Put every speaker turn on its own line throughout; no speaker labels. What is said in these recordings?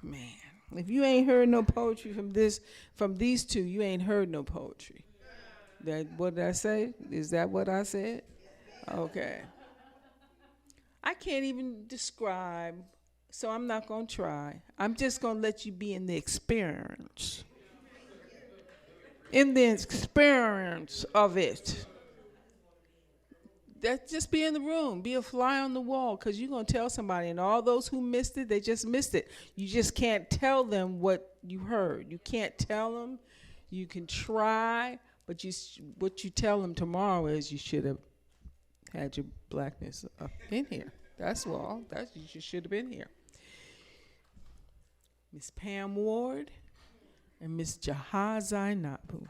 Man, if you ain't heard no poetry from these two, you ain't heard no poetry. That what did I say? Is that what I said? Okay. I can't even describe, so I'm not gonna try. I'm just gonna let you be in the experience. In the experience of it. That just be in the room, be a fly on the wall, because you're going to tell somebody, and all those who missed it, they just missed it. You just can't tell them what you heard. You can't tell them. You can try, but what you tell them tomorrow is you should have had your blackness up in here. That's all. You should have been here. Miss Pam Ward and Miss Jaha Zainabu.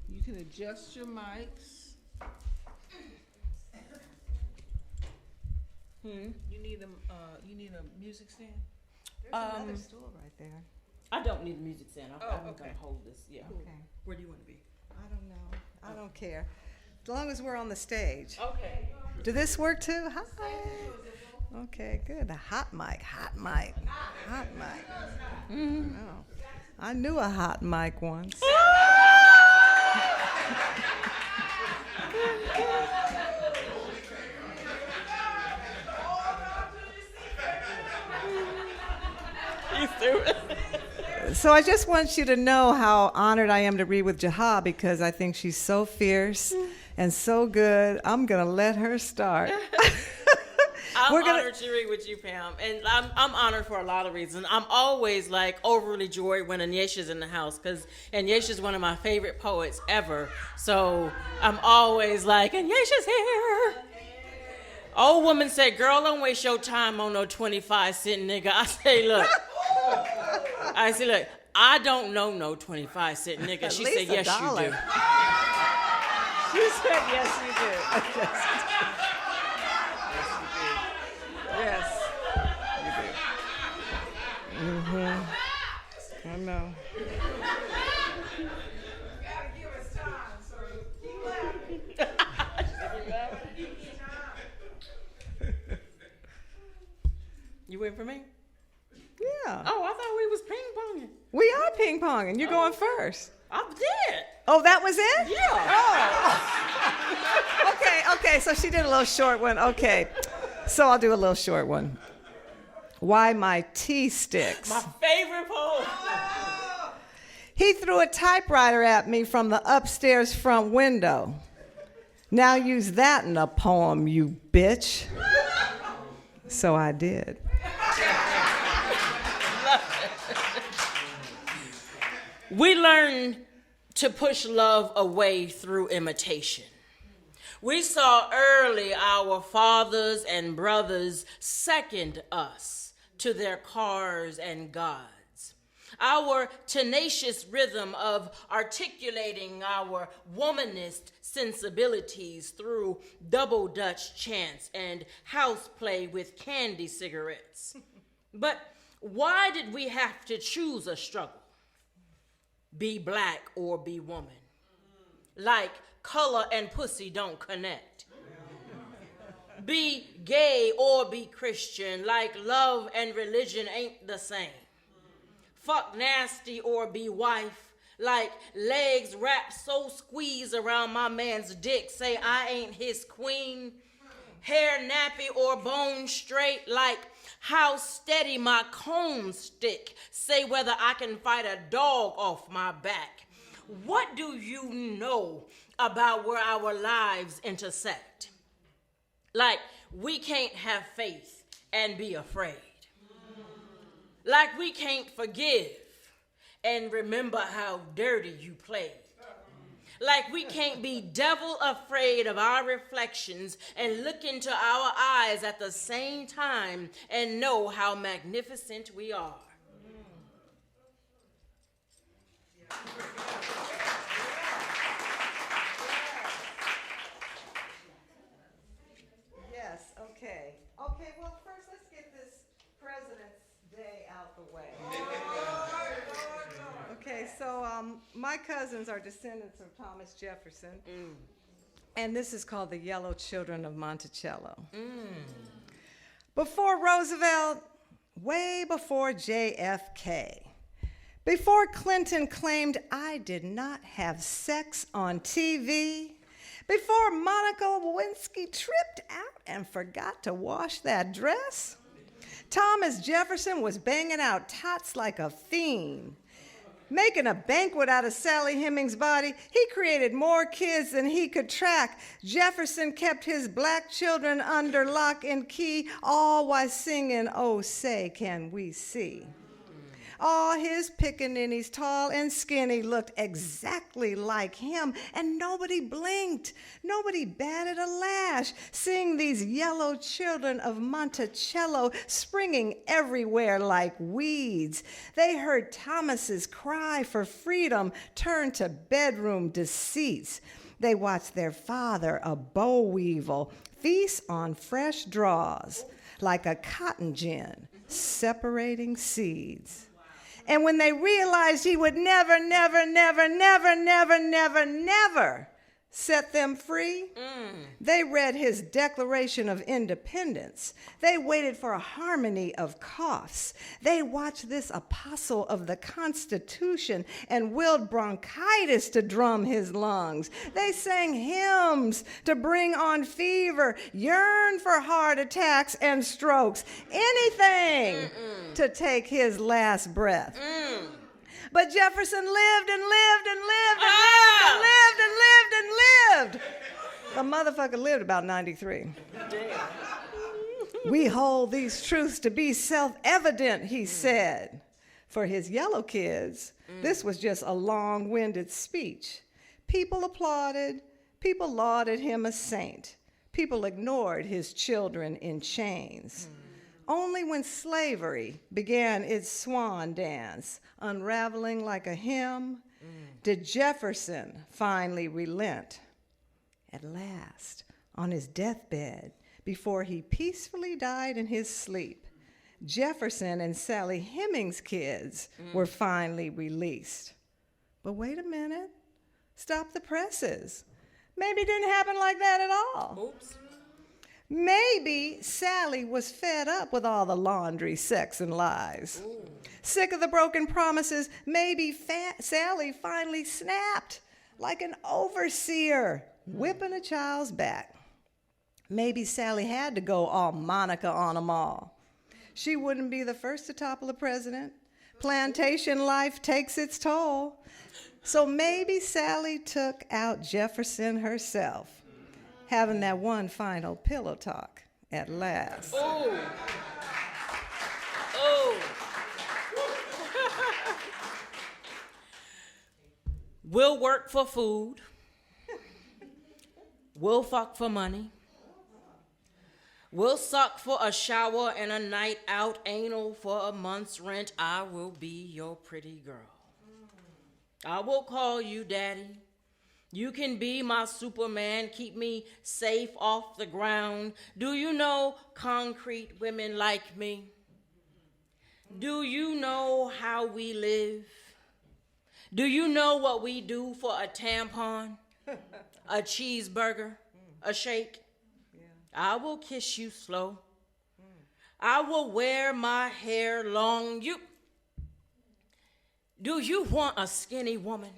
You can adjust your mics. You need a music stand?
There's another stool right there.
I don't need a music stand. I'm
okay.
gonna hold this. Yeah.
Okay.
Where do you want to be?
I don't know. I don't care. As long as we're on the stage.
Okay.
Do this work too? Hi. Okay, good. A hot mic. Oh, I knew a hot mic once. So I just want you to know how honored I am to read with Jaha, because I think she's so fierce and so good. I'm going to let her start.
I'm honored to read with you, Pam, and I'm honored for a lot of reasons. I'm always like overly joyed when Anyesha's in the house, because Anyesha's one of my favorite poets ever. So I'm always like, Anyesha's here. Old woman said, "Girl, don't waste your time on no 25-cent nigga." I say, look, I don't know no 25-cent nigga. She said, yes, you do.
She said, yes, you do. Yes, you do. Mm-hmm. I know.
Gotta give us time, so keep laughing.
You waiting for me?
Yeah.
Oh, I thought we was ping-ponging.
We are ping-ponging. You're going first.
I did.
Oh, that was it?
Yeah.
Oh. Okay, so she did a little short one. Okay. So I'll do a little short one. Why my tea sticks.
My favorite poem.
He threw a typewriter at me from the upstairs front window. Now use that in a poem, you bitch. So I did.
We learn to push love away through imitation. We saw early our fathers and brothers second us to their cars and gods. Our tenacious rhythm of articulating our womanist sensibilities through double Dutch chants and house play with candy cigarettes. But why did we have to choose a struggle? Be black or be woman. Like color and pussy don't connect. Be gay or be Christian. Like love and religion ain't the same. Fuck nasty or be wife. Like legs wrapped so squeezed around my man's dick. Say I ain't his queen. Hair nappy or bone straight. Like how steady my comb stick. Say whether I can fight a dog off my back. What do you know about where our lives intersect? Like we can't have faith and be afraid. Like we can't forgive and remember how dirty you played. Like we can't be devil afraid of our reflections and look into our eyes at the same time and know how magnificent we are.
Yes, okay. Okay, well, first let's get this President's Day out the way. Okay, So my cousins are descendants of Thomas Jefferson. And this is called the Yellow Children of Monticello. Before Roosevelt, way before JFK, before Clinton claimed I did not have sex on TV, before Monica Lewinsky tripped out and forgot to wash that dress, Thomas Jefferson was banging out tots like a fiend. Making a banquet out of Sally Hemings' body, he created more kids than he could track. Jefferson kept his black children under lock and key, all while singing, "Oh, say, can we see?" All his pickaninnies, tall and skinny, looked exactly like him, and nobody blinked. Nobody batted a lash, seeing these yellow children of Monticello springing everywhere like weeds. They heard Thomas's cry for freedom turn to bedroom deceits. They watched their father, a boll weevil, feast on fresh draws like a cotton gin, separating seeds. And when they realized he would never set them free, they read his Declaration of Independence. They waited for a harmony of coughs. They watched this apostle of the Constitution and willed bronchitis to drum his lungs. They sang hymns to bring on fever, yearned for heart attacks and strokes, anything to take his last breath. But Jefferson lived and lived and lived and lived and lived and lived and lived. The motherfucker lived about 93. We hold these truths to be self-evident, he said. For his yellow kids, this was just a long-winded speech. People applauded. People lauded him a saint. People ignored his children in chains. Only when slavery began its swan dance, unraveling like a hymn, did Jefferson finally relent. At last, on his deathbed, before he peacefully died in his sleep, Jefferson and Sally Hemings' kids were finally released. But wait a minute. Stop the presses. Maybe it didn't happen like that at all.
Oops.
Maybe Sally was fed up with all the laundry, sex, and lies. Sick of the broken promises, maybe Sally finally snapped like an overseer, whipping a child's back. Maybe Sally had to go all Monica on them all. She wouldn't be the first to topple a president. Plantation life takes its toll. So maybe Sally took out Jefferson herself, having that one final pillow talk at last.
Oh. Oh. We'll work for food. We'll fuck for money. We'll suck for a shower and a night out, anal for a month's rent. I will be your pretty girl. I will call you daddy. You can be my Superman, keep me safe off the ground. Do you know concrete women like me? Do you know how we live? Do you know what we do for a tampon, a cheeseburger, a shake? I will kiss you slow. I will wear my hair long. Do you want a skinny woman?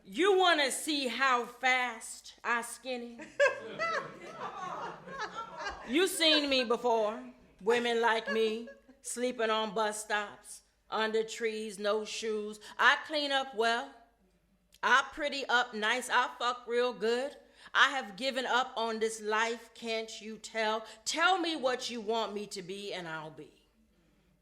You want to see how fast I skinny? You seen me before. Women like me, sleeping on bus stops, under trees, no shoes. I clean up well. I pretty up nice. I fuck real good. I have given up on this life, can't you tell? Tell me what you want me to be and I'll be.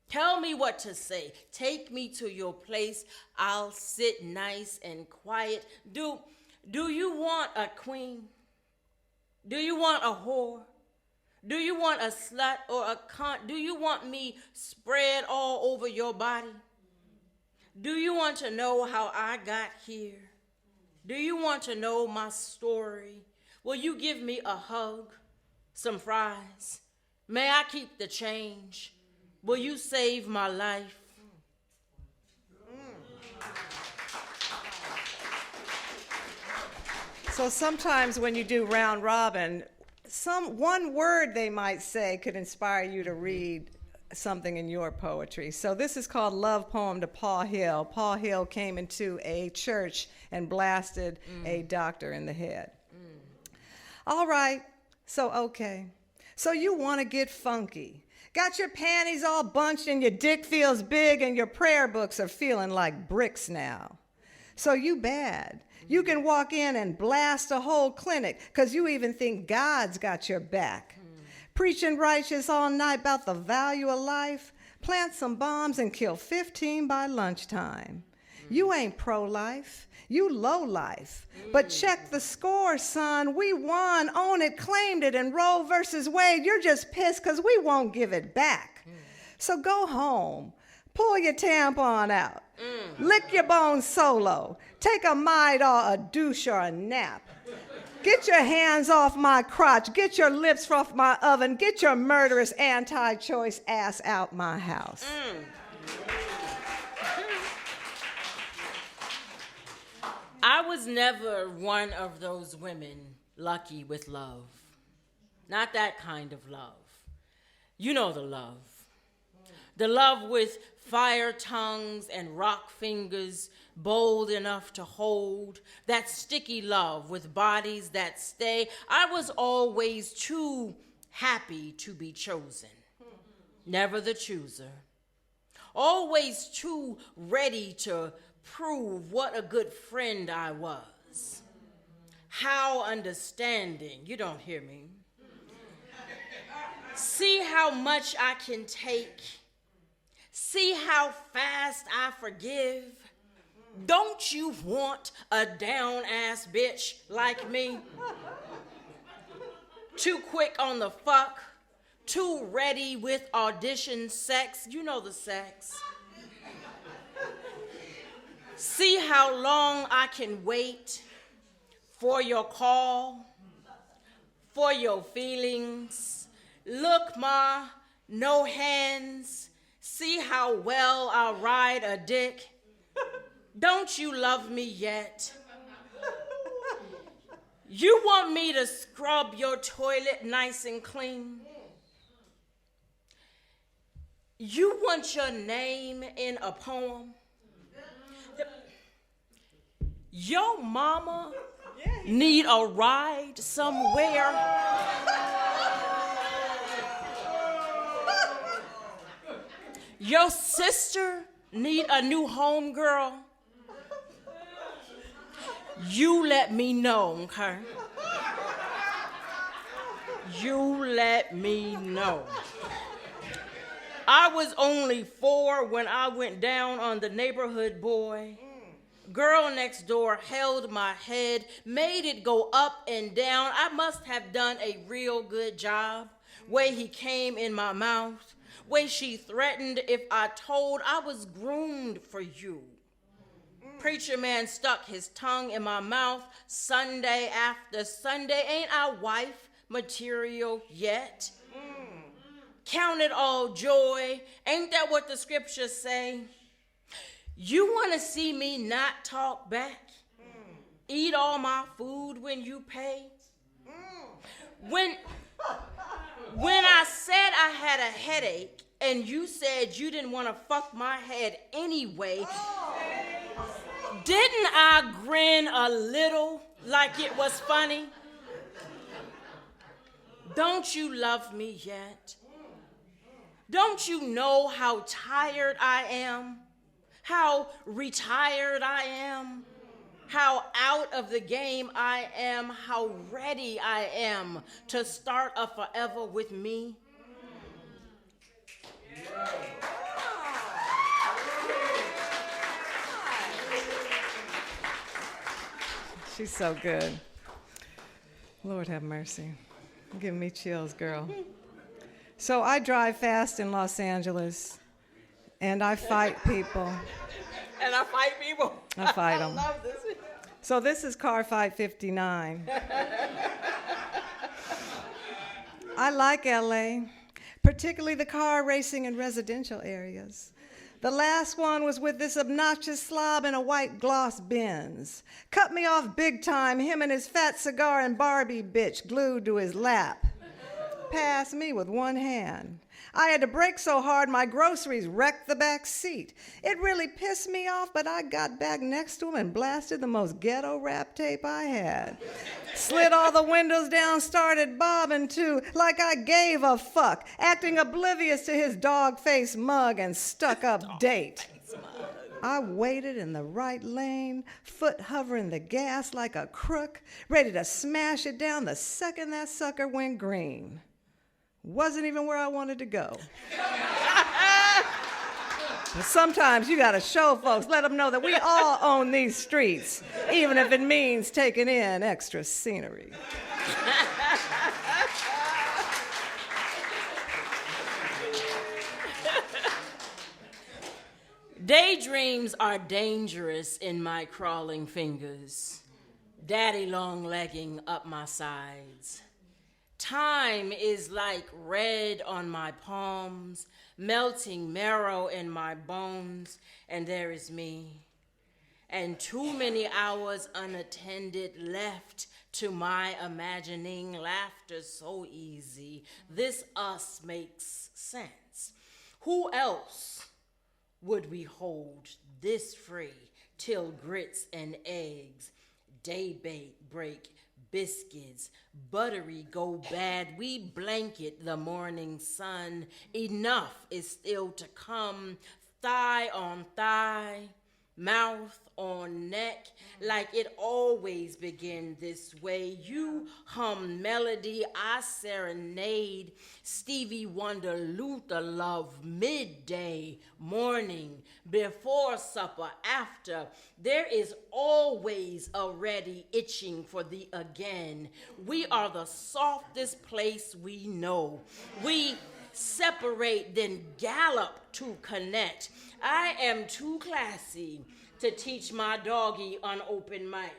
Tell me what to say. Take me to your place. I'll sit nice and quiet. Do you want a queen? Do you want a whore? Do you want a slut or a cunt? Do you want me spread all over your body? Do you want to know how I got here? Do you want to know my story? Will you give me a hug, some fries? May I keep the change? Will you save my life?
So sometimes when you do round robin, one word they might say could inspire you to read something in your poetry. So this is called Love Poem to Paul Hill. Paul Hill came into a church and blasted a doctor in the head. All right, so okay. So you want to get funky. Got your panties all bunched and your dick feels big and your prayer books are feeling like bricks now. So you bad. You can walk in and blast a whole clinic because you even think God's got your back. Preaching righteous all night about the value of life, plant some bombs and kill 15 by lunchtime. You ain't pro-life, you low-life. But check the score, son. We won, own it, claimed it, and Roe versus Wade. You're just pissed because we won't give it back. So go home. Pull your tampon out. Lick your bones solo. Take a Midol, a douche, or a nap. Get your hands off my crotch. Get your lips off my oven. Get your murderous anti-choice ass out my house.
I was never one of those women lucky with love. Not that kind of love. You know the love. The love with fire tongues and rock fingers bold enough to hold. That sticky love with bodies that stay. I was always too happy to be chosen. Never the chooser. Always too ready to prove what a good friend I was. How understanding. You don't hear me. See how much I can take. See how fast I forgive. Don't you want a down-ass bitch like me? Too quick on the fuck. Too ready with audition sex. You know the sex. See how long I can wait for your call, for your feelings. Look, ma, no hands. See how well I ride a dick. Don't you love me yet? You want me to scrub your toilet nice and clean? You want your name in a poem? Your mama need a ride somewhere? Your sister need a new home girl? You let me know, okay? You let me know. I was only 4 when I went down on the neighborhood boy. Girl next door held my head, made it go up and down. I must have done a real good job. Way he came in my mouth, way she threatened if I told I was groomed for you. Preacher man stuck his tongue in my mouth Sunday after Sunday. Ain't I wife material yet? Count it all joy. Ain't that what the scriptures say? You want to see me not talk back? Eat all my food when you pay? When I said I had a headache and you said you didn't want to fuck my head anyway, didn't I grin a little like it was funny? Don't you love me yet? Don't you know how tired I am? How retired I am? How out of the game I am? How ready I am to start a forever with me?
She's so good. Lord have mercy. Give me chills, girl. So I drive fast in Los Angeles, and I fight people.
And I fight people.
I fight them.
I love this.
So this is car fight 59. I like LA, particularly the car racing in residential areas. The last one was with this obnoxious slob in a white gloss Benz. Cut me off big time, him and his fat cigar and Barbie bitch glued to his lap. Passed me with one hand. I had to brake so hard my groceries wrecked the back seat. It really pissed me off, but I got back next to him and blasted the most ghetto rap tape I had. Slid all the windows down, started bobbing too, like I gave a fuck, acting oblivious to his dog-faced mug and stuck-up date. I waited in the right lane, foot hovering the gas like a crook, ready to smash it down the second that sucker went green. Wasn't even where I wanted to go. But sometimes you gotta show folks, let them know that we all own these streets, even if it means taking in extra scenery.
Daydreams are dangerous in my crawling fingers, daddy long-legging up my sides. Time is like red on my palms, melting marrow in my bones, and there is me. And too many hours unattended left to my imagining, laughter so easy. This us makes sense. Who else would we hold this free till grits and eggs, day break, biscuits, buttery go bad, we blanket the morning sun. Enough is still to come, thigh on thigh, mouth on neck, like it always begin this way. You hum melody, I serenade, Stevie Wonder, Luther love, midday, morning, before supper, after. There is always a ready itching for the again. We are the softest place we know. We separate, then gallop to connect. I am too classy to teach my doggy on open mic.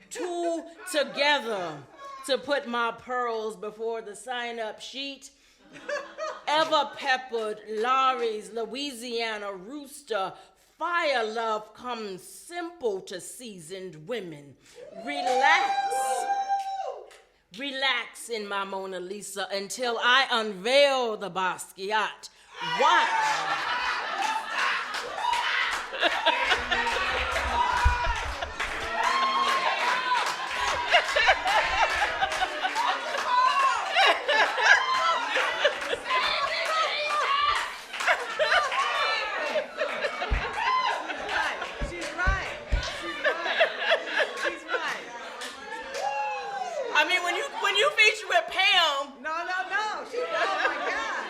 Too together to put my pearls before the sign-up sheet. Ever peppered Laurie's Louisiana rooster. Fire love comes simple to seasoned women. Relax in my Mona Lisa until I unveil the Basquiat. Watch. When you feature with Pam.
No. Oh my God.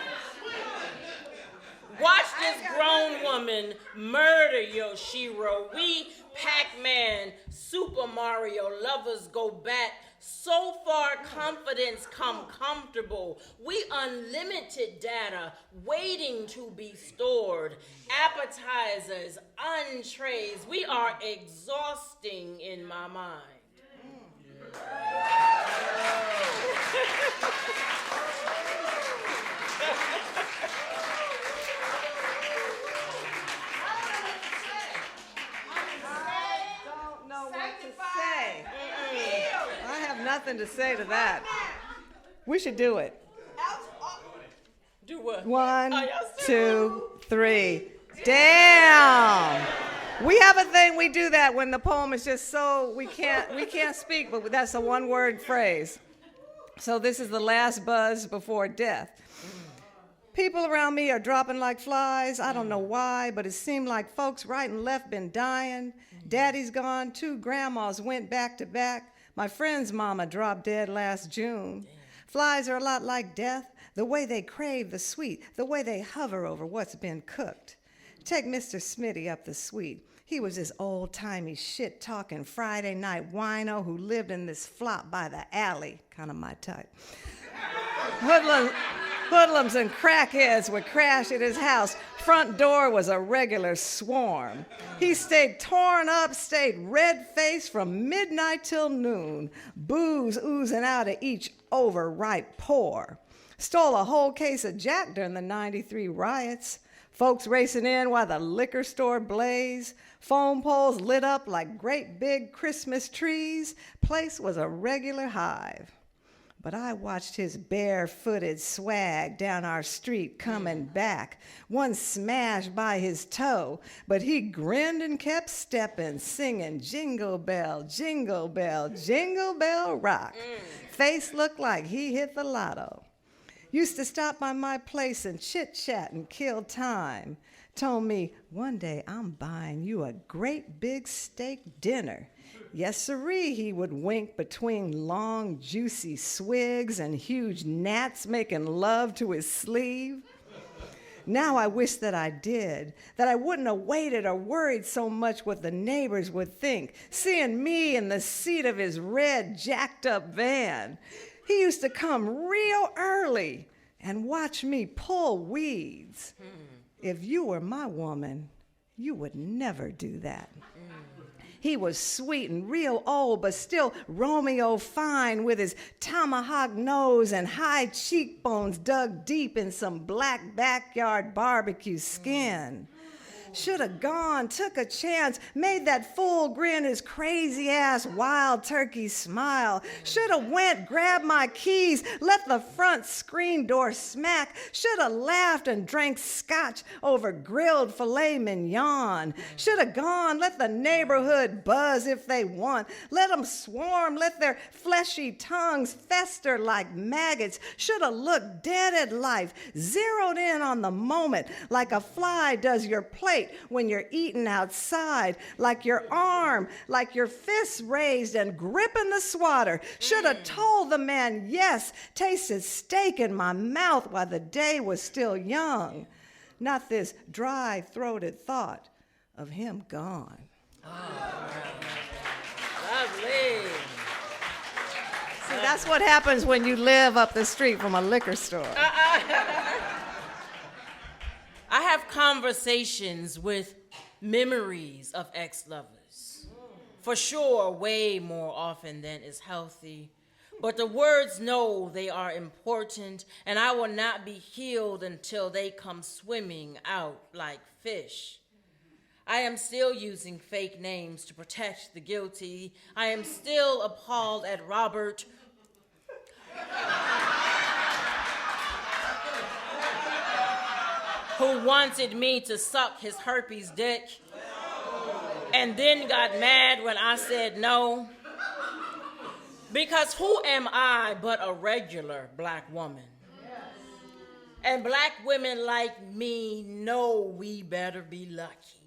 Watch this grown woman murder Yoshiro. We, Pac-Man, Super Mario, lovers go back. So far, confidence come comfortable. We unlimited data waiting to be stored. Appetizers, entrees. We are exhausting in my mind.
Don't know what to say. I have nothing to say to that. We should do it.
Do what?
1, 2, 3. Damn. We have a thing, we do that when the poem is just so, we can't speak, but that's a one-word phrase. So this is the last buzz before death. People around me are dropping like flies. I don't know why, but it seemed like folks right and left been dying. Daddy's gone, 2 grandmas went back to back. My friend's mama dropped dead last June. Flies are a lot like death, the way they crave the sweet, the way they hover over what's been cooked. Take Mr. Smitty up the suite. He was this old-timey, shit-talking Friday night wino who lived in this flop by the alley, kind of my type. Hoodlums and crackheads would crash at his house. Front door was a regular swarm. He stayed torn up, stayed red-faced from midnight till noon, booze oozing out of each overripe pore. Stole a whole case of Jack during the '93 riots. Folks racing in while the liquor store blazed. Phone poles lit up like great big Christmas trees. Place was a regular hive. But I watched his barefooted swag down our street coming back. One smashed by his toe, but he grinned and kept stepping, singing jingle bell, jingle bell, jingle bell rock. Face looked like he hit the lotto. Used to stop by my place and chit-chat and kill time. Told me, one day I'm buying you a great big steak dinner. Yes, sirree, he would wink between long, juicy swigs and huge gnats making love to his sleeve. Now I wish that I did, that I wouldn't have waited or worried so much what the neighbors would think, seeing me in the seat of his red, jacked-up van. He used to come real early and watch me pull weeds. If you were my woman, you would never do that. He was sweet and real old, but still Romeo fine with his tomahawk nose and high cheekbones dug deep in some black backyard barbecue skin. Should have gone, took a chance, made that fool grin his crazy ass wild turkey smile. Should have went, grabbed my keys, let the front screen door smack. Should have laughed and drank scotch over grilled filet mignon. Should have gone, let the neighborhood buzz if they want. Let them swarm, let their fleshy tongues fester like maggots. Should have looked dead at life, zeroed in on the moment like a fly does your plate when you're eating outside, like your arm, like your fists raised and gripping the swatter. Should have told the man yes, tasted steak in my mouth while the day was still young. Not this dry-throated thought of him gone.
Lovely.
See, that's what happens when you live up the street from a liquor store.
I have conversations with memories of ex-lovers. For sure, way more often than is healthy. But the words know they are important, and I will not be healed until they come swimming out like fish. I am still using fake names to protect the guilty. I am still appalled at Robert, who wanted me to suck his herpes dick and then got mad when I said no. Because who am I but a regular black woman? And black women like me know we better be lucky.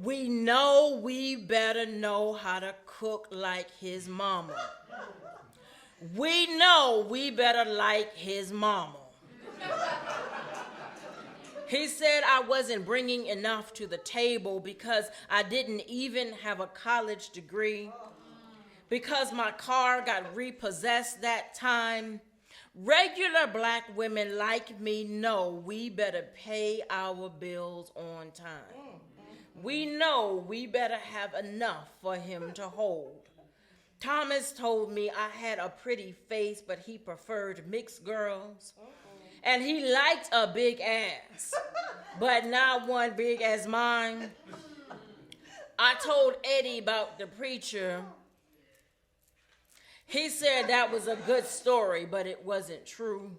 We know we better know how to cook like his mama. We know we better like his mama. He said I wasn't bringing enough to the table because I didn't even have a college degree, because my car got repossessed that time. Regular black women like me know we better pay our bills on time. We know we better have enough for him to hold. Thomas told me I had a pretty face, but he preferred mixed girls. And he liked a big ass, but not one big as mine. I told Eddie about the preacher. He said that was a good story, but it wasn't true.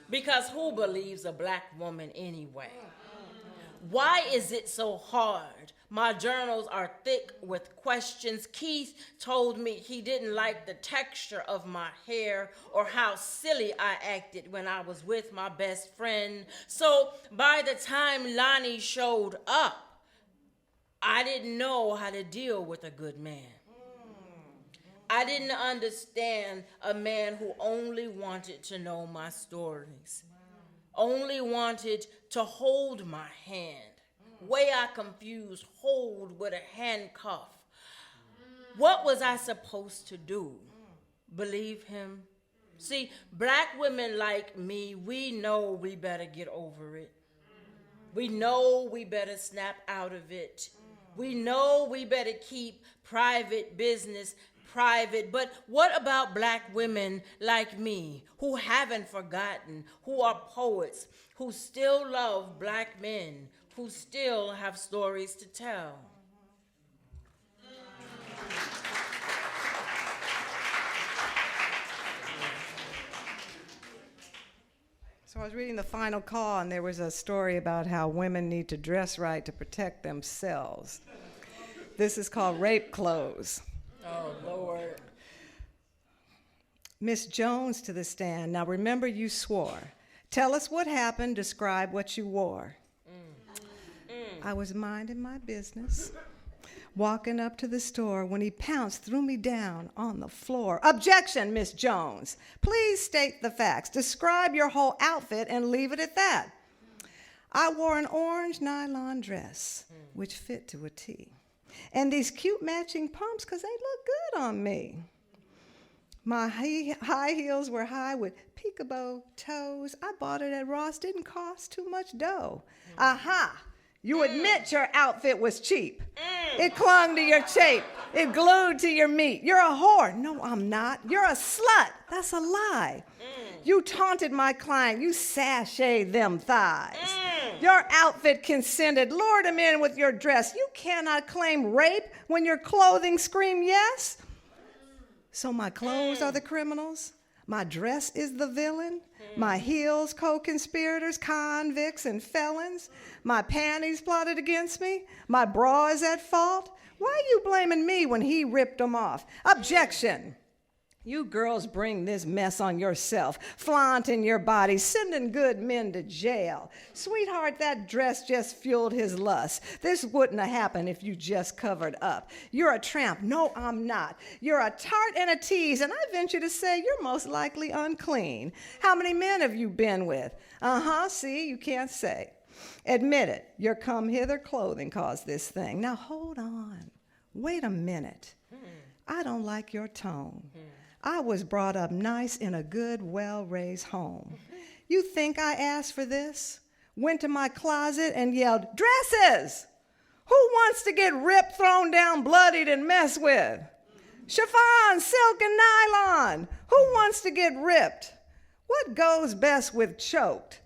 Because who believes a black woman anyway? Why is it so hard? My journals are thick with questions. Keith told me he didn't like the texture of my hair or how silly I acted when I was with my best friend. So by the time Lonnie showed up, I didn't know how to deal with a good man. I didn't understand a man who only wanted to know my stories, only wanted to hold my hand. Way I confused hold with a handcuff. What was I supposed to do? Believe him? See, black women like me, we know we better get over it. We know we better snap out of it. We know we better keep private business private, but what about black women like me who haven't forgotten, who are poets, who still love black men, who still have stories to tell?
So I was reading The Final Call, and there was a story about how women need to dress right to protect themselves. This is called Rape Clothes.
Oh, Lord.
Miss Jones to the stand. Now remember, you swore. Tell us what happened. Describe what you wore. I was minding my business, walking up to the store when he pounced, threw me down on the floor. Objection, Miss Jones. Please state the facts. Describe your whole outfit and leave it at that. I wore an orange nylon dress, which fit to a T, and these cute matching pumps because they look good on me. My high heels were high with peekaboo toes. I bought it at Ross. Didn't cost too much dough. Aha! You admit your outfit was cheap. It clung to your shape. It glued to your meat. You're a whore. No, I'm not. You're a slut. That's a lie. You taunted my client. You sashayed them thighs. Your outfit consented. Lured him in with your dress. You cannot claim rape when your clothing scream yes. So my clothes are the criminals. My dress is the villain. My heels, co-conspirators, convicts, and felons. My panties plotted against me. My bra is at fault. Why are you blaming me when he ripped them off? Objection. You girls bring this mess on yourself, flaunting your body, sending good men to jail. Sweetheart, that dress just fueled his lust. This wouldn't have happened if you just covered up. You're a tramp. No, I'm not. You're a tart and a tease, and I venture to say you're most likely unclean. How many men have you been with? See, you can't say. Admit it. Your come hither clothing caused this thing. Now hold on. Wait a minute. I don't like your tone. I was brought up nice in a good, well-raised home. You think I asked for this? Went to my closet and yelled, dresses! Who wants to get ripped, thrown down, bloodied, and messed with? Chiffon, silk, and nylon. Who wants to get ripped? What goes best with choked?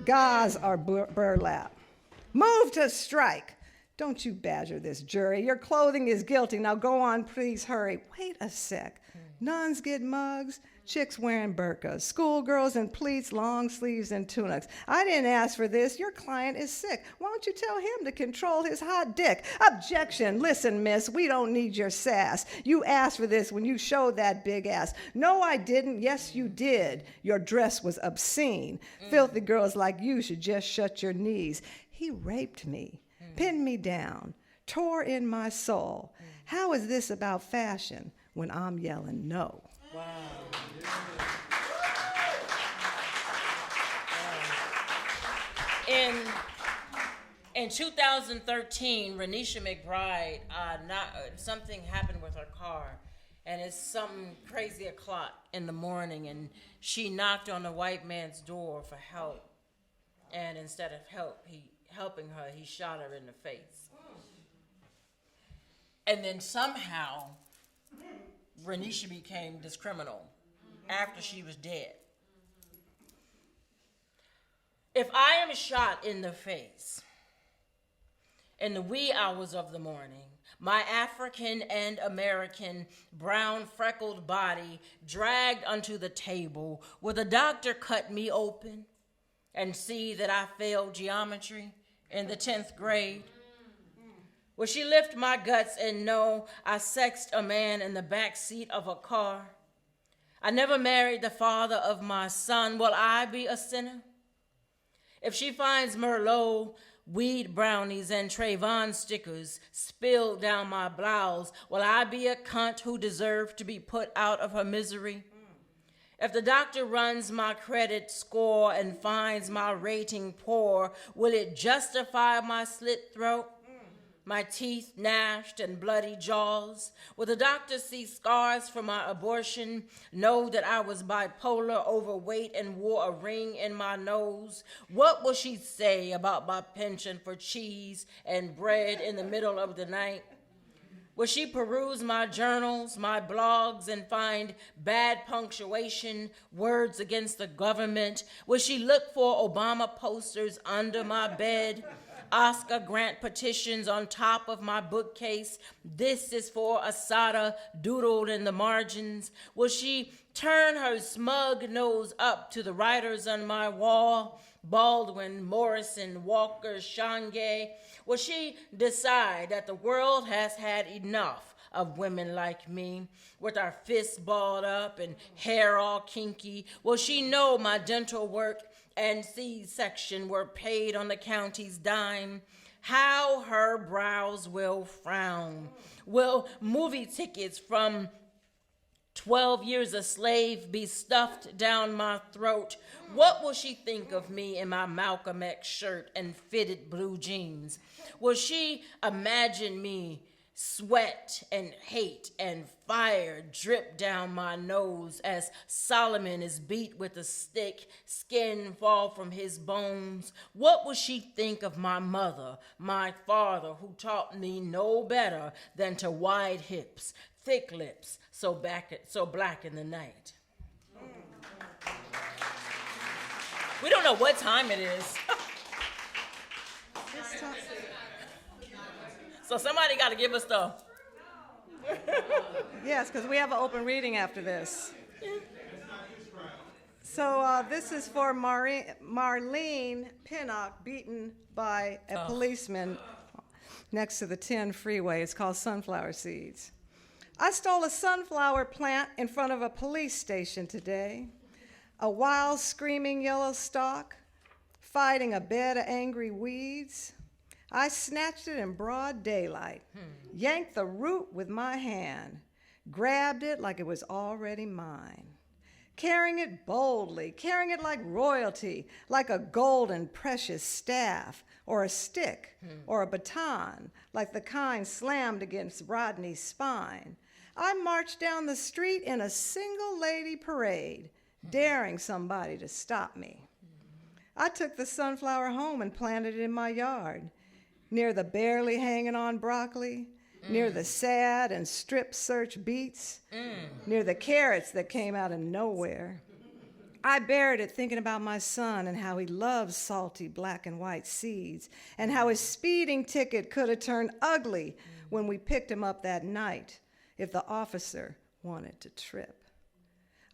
Gauze or burlap? Move to strike. Don't you badger this jury. Your clothing is guilty. Now go on, please hurry. Wait a sec. Nuns get mugs, chicks wearing burqas, schoolgirls in pleats, long sleeves, and tunics. I didn't ask for this. Your client is sick. Why don't you tell him to control his hot dick? Objection. Listen, miss, we don't need your sass. You asked for this when you showed that big ass. No, I didn't. Yes, you did. Your dress was obscene. Filthy girls like you should just shut your knees. He raped me, pinned me down, tore in my soul. How is this about fashion when I'm yelling no?
Wow. In 2013, Renisha McBride, something happened with her car, and it's something crazy o'clock in the morning, and she knocked on the white man's door for help, and instead of helping her, he shot her in the face. And then somehow, Renisha became this criminal after she was dead. If I am shot in the face in the wee hours of the morning, my African and American brown freckled body dragged onto the table, will the doctor cut me open and see that I failed geometry in the 10th grade? Will she lift my guts and know I sexed a man in the back seat of a car? I never married the father of my son. Will I be a sinner? If she finds Merlot, weed brownies, and Trayvon stickers spilled down my blouse, will I be a cunt who deserved to be put out of her misery? If the doctor runs my credit score and finds my rating poor, will it justify my slit throat? My teeth gnashed and bloody jaws? Will the doctor see scars from my abortion, know that I was bipolar, overweight, and wore a ring in my nose? What will she say about my penchant for cheese and bread in the middle of the night? Will she peruse my journals, my blogs, and find bad punctuation, words against the government? Will she look for Obama posters under my bed? Oscar Grant petitions on top of my bookcase? This is for Asada doodled in the margins. Will she turn her smug nose up to the writers on my wall? Baldwin, Morrison, Walker, Shange? Will she decide that the world has had enough of women like me, with our fists balled up and hair all kinky? Will she know my dental work and C-section were paid on the county's dime? How her brows will frown. Will movie tickets from 12 Years a Slave be stuffed down my throat? What will she think of me in my Malcolm X shirt and fitted blue jeans? Will she imagine me sweat and hate and fire drip down my nose as Solomon is beat with a stick, skin fall from his bones? What will she think of my mother, my father, who taught me no better than to wide hips, thick lips, so black in the night? We don't know what time it is. So somebody got to give us the...
Yes, because we have an open reading after this. So this is for Marlene Pinnock, beaten by a policeman next to the 10 freeway. It's called Sunflower Seeds. I stole a sunflower plant in front of a police station today. A wild, screaming yellow stalk, fighting a bed of angry weeds. I snatched it in broad daylight, yanked the root with my hand, grabbed it like it was already mine, carrying it boldly, carrying it like royalty, like a golden precious staff, or a stick, or a baton, like the kind slammed against Rodney's spine. I marched down the street in a single lady parade, daring somebody to stop me. I took the sunflower home and planted it in my yard, near the barely hanging on broccoli, near the sad and strip search beets, near the carrots that came out of nowhere. I buried it thinking about my son and how he loves salty black and white seeds, and how his speeding ticket could have turned ugly when we picked him up that night if the officer wanted to trip.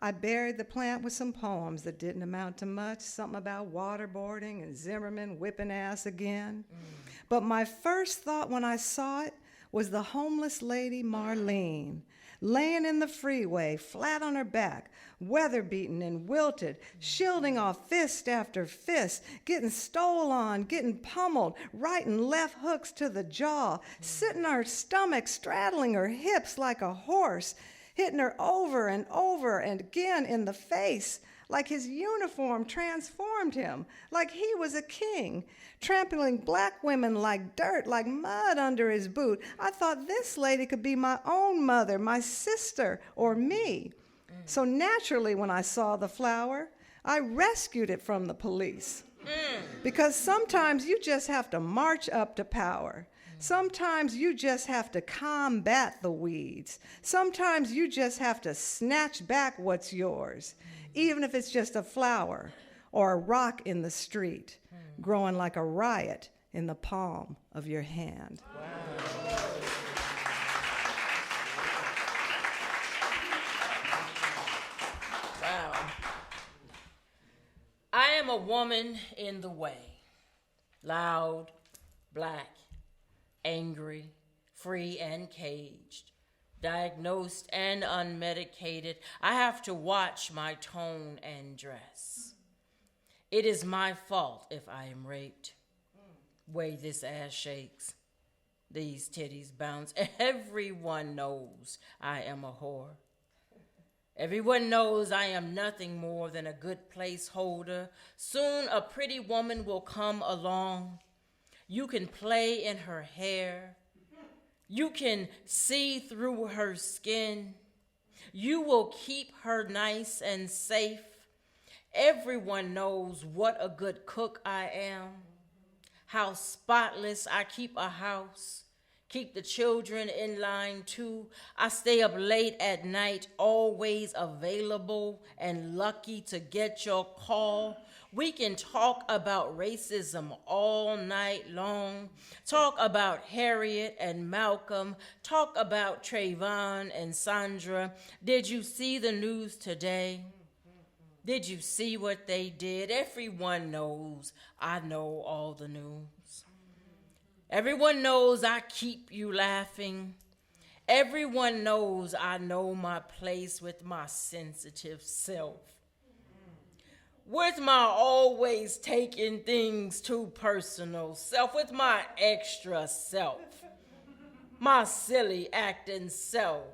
I buried the plant with some poems that didn't amount to much, something about waterboarding and Zimmerman whipping ass again. But my first thought when I saw it was the homeless lady Marlene, laying in the freeway, flat on her back, weather-beaten and wilted, shielding off fist after fist, getting stole on, getting pummeled, right and left hooks to the jaw, sitting on her stomach, straddling her hips like a horse, hitting her over and again in the face, like his uniform transformed him, like he was a king, trampling black women like dirt, like mud under his boot. I thought this lady could be my own mother, my sister, or me. So naturally, when I saw the flower, I rescued it from the police. Because sometimes you just have to march up to power. Sometimes you just have to combat the weeds. Sometimes you just have to snatch back what's yours, even if it's just a flower or a rock in the street, growing like a riot in the palm of your hand.
Wow. I am a woman in the way, loud, black, angry, free and caged, diagnosed and unmedicated. I have to watch my tone and dress. It is my fault if I am raped. Way this ass shakes, these titties bounce. Everyone knows I am a whore. Everyone knows I am nothing more than a good placeholder. Soon a pretty woman will come along. You can play in her hair. You can see through her skin. You will keep her nice and safe. Everyone knows what a good cook I am, how spotless I keep a house, keep the children in line too. I stay up late at night, always available and lucky to get your call. We can talk about racism all night long. Talk about Harriet and Malcolm. Talk about Trayvon and Sandra. Did you see the news today? Did you see what they did? Everyone knows I know all the news. Everyone knows I keep you laughing. Everyone knows I know my place with my sensitive self. With my always taking things too personal self, with my extra self, my silly acting self,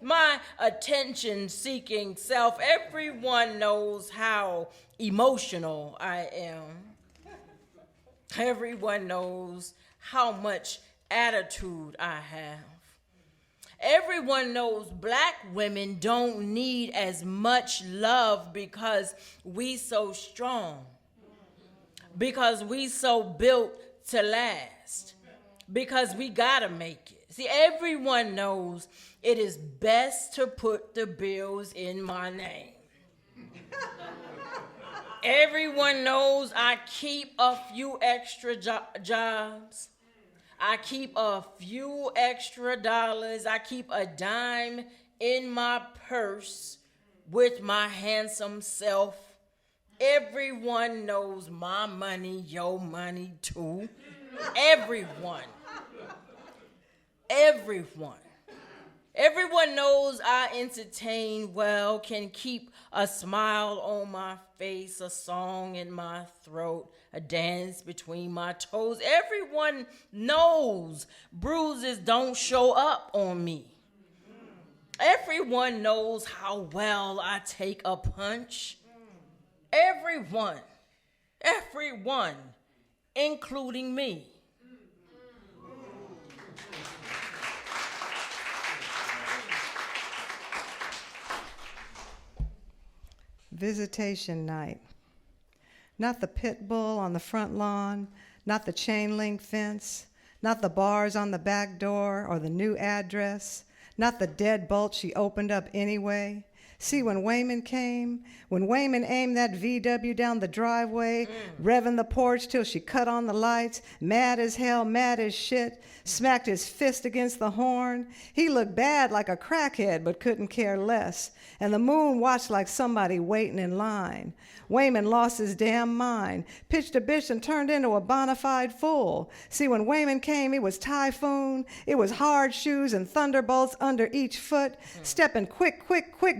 my attention-seeking self. Everyone knows how emotional I am. Everyone knows how much attitude I have. Everyone knows black women don't need as much love because we so strong, because we so built to last, because we gotta make it. See, everyone knows it is best to put the bills in my name. Everyone knows I keep a few extra jobs. I keep a few extra dollars. I keep a dime in my purse with my handsome self. Everyone knows my money, your money too. Everyone. Everyone. Everyone knows I entertain well, can keep a smile on my face, a song in my throat, a dance between my toes. Everyone knows bruises don't show up on me. Everyone knows how well I take a punch. Everyone, including me.
Visitation night. Not the pit bull on the front lawn, not the chain link fence, not the bars on the back door or the new address, not the deadbolt she opened up anyway. See, when Wayman came, when Wayman aimed that VW down the driveway, revving the porch till she cut on the lights, mad as hell, mad as shit, smacked his fist against the horn. He looked bad like a crackhead, but couldn't care less. And the moon watched like somebody waiting in line. Wayman lost his damn mind, pitched a bitch and turned into a bona fide fool. See, when Wayman came, it was typhoon, it was hard shoes and thunderbolts under each foot, stepping quick,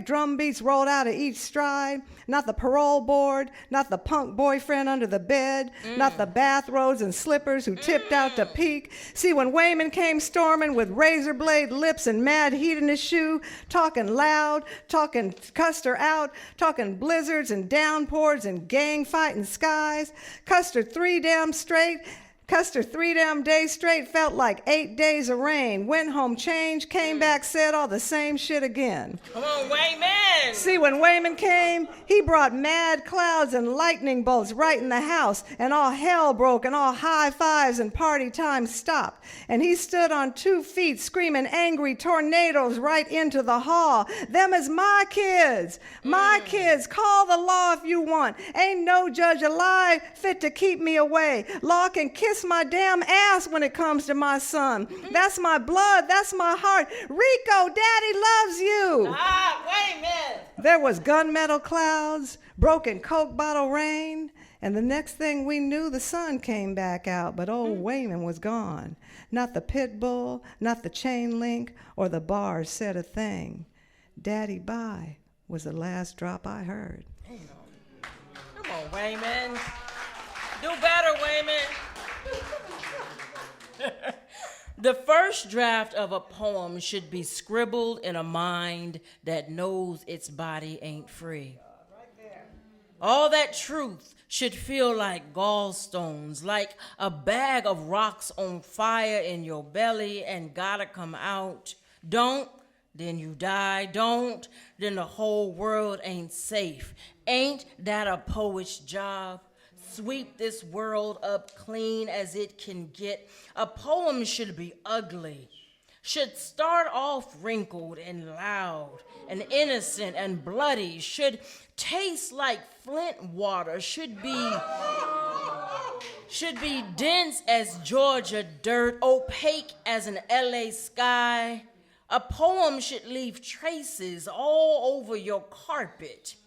drum beats rolled out of each stride. Not the parole board, not the punk boyfriend under the bed, not the bathrobes and slippers who tipped out to peek. See, when Wayman came storming with razor blade lips and mad heat in his shoe, talking loud, talking cussed her out, talking blizzards and downpours and gang fighting skies, cussed her 3 damn days straight, felt like 8 days of rain, went home changed, came back, said all the same shit again.
Come on, Wayman!
See, when Wayman came, he brought mad clouds and lightning bolts right in the house, and all hell broke, and all high fives and party time stopped. And he stood on 2 feet, screaming angry tornadoes right into the hall. Them is my kids. My kids. Call the law if you want. Ain't no judge alive fit to keep me away. Law can kiss my damn ass when it comes to my son. That's my blood. That's my heart. Rico, Daddy loves you.
Wayman!
There was gunmetal clouds, broken Coke bottle rain, and the next thing we knew, the sun came back out, but old Wayman was gone. Not the pit bull, not the chain link, or the bars said a thing. Daddy bye was the last drop I heard.
Come on, Wayman. Do better, Wayman. The first draft of a poem should be scribbled in a mind that knows its body ain't free. All that truth should feel like gallstones, like a bag of rocks on fire in your belly and gotta come out. Don't, then you die. Don't, then the whole world ain't safe. Ain't that a poet's job? sweep this world up clean as it can get. A poem should be ugly, should start off wrinkled and loud and innocent and bloody, should taste like Flint water, should be dense as Georgia dirt, opaque as an LA sky. A poem should leave traces all over your carpet,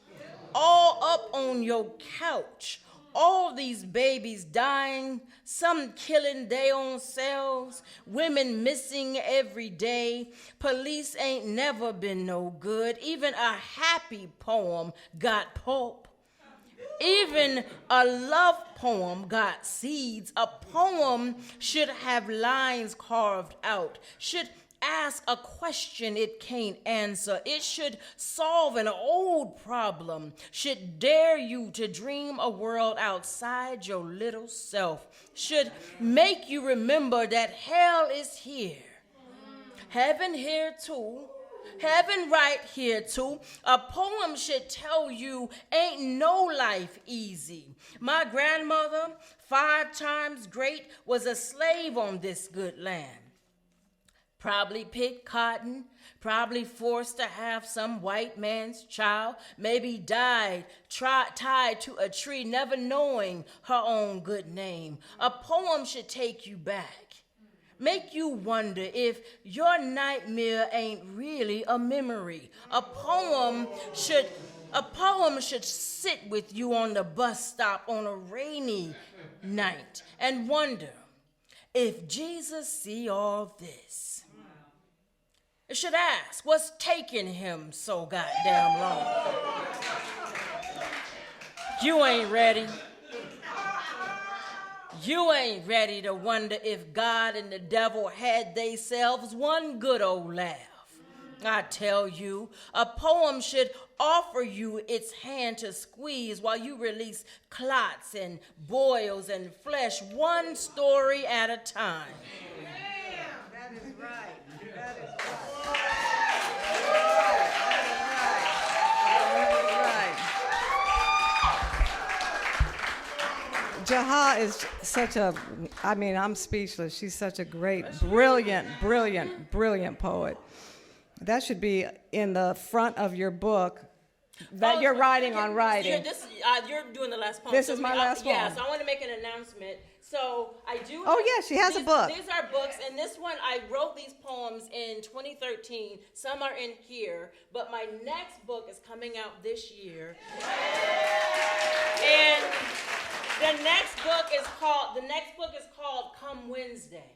all up on your couch. All these babies dying, some killing their own selves, women missing every day. Police ain't never been no good. Even a happy poem got pulp. Even a love poem got seeds. A poem should have lines carved out, should ask a question it can't answer. It should solve an old problem, should dare you to dream a world outside your little self, should make you remember that hell is here, heaven here too, heaven right here too. A poem should tell you ain't no life easy. My grandmother, 5 times great, was a slave on this good land. Probably picked cotton, probably forced to have some white man's child, maybe died tied to a tree, never knowing her own good name. A poem should take you back, make you wonder if your nightmare ain't really a memory. A poem should sit with you on the bus stop on a rainy night and wonder if Jesus see all this. It should ask, what's taking him so goddamn long? You ain't ready. You ain't ready to wonder if God and the devil had theyselves one good old laugh. I tell you, a poem should offer you its hand to squeeze while you release clots and boils and flesh, one story at a time.
That is right. That is right. Jaha is such a, I'm speechless. She's such a great, brilliant poet. That should be in the front of your book that you're writing on writing.
You're doing the last poem.
This is my last poem.
Yeah, so I want to make an announcement. So I do.
Oh, yeah, she has a book.
These are books, and this one, I wrote these poems in 2013. Some are in here, but my next book is coming out this year. And the next book is called Come Wednesday.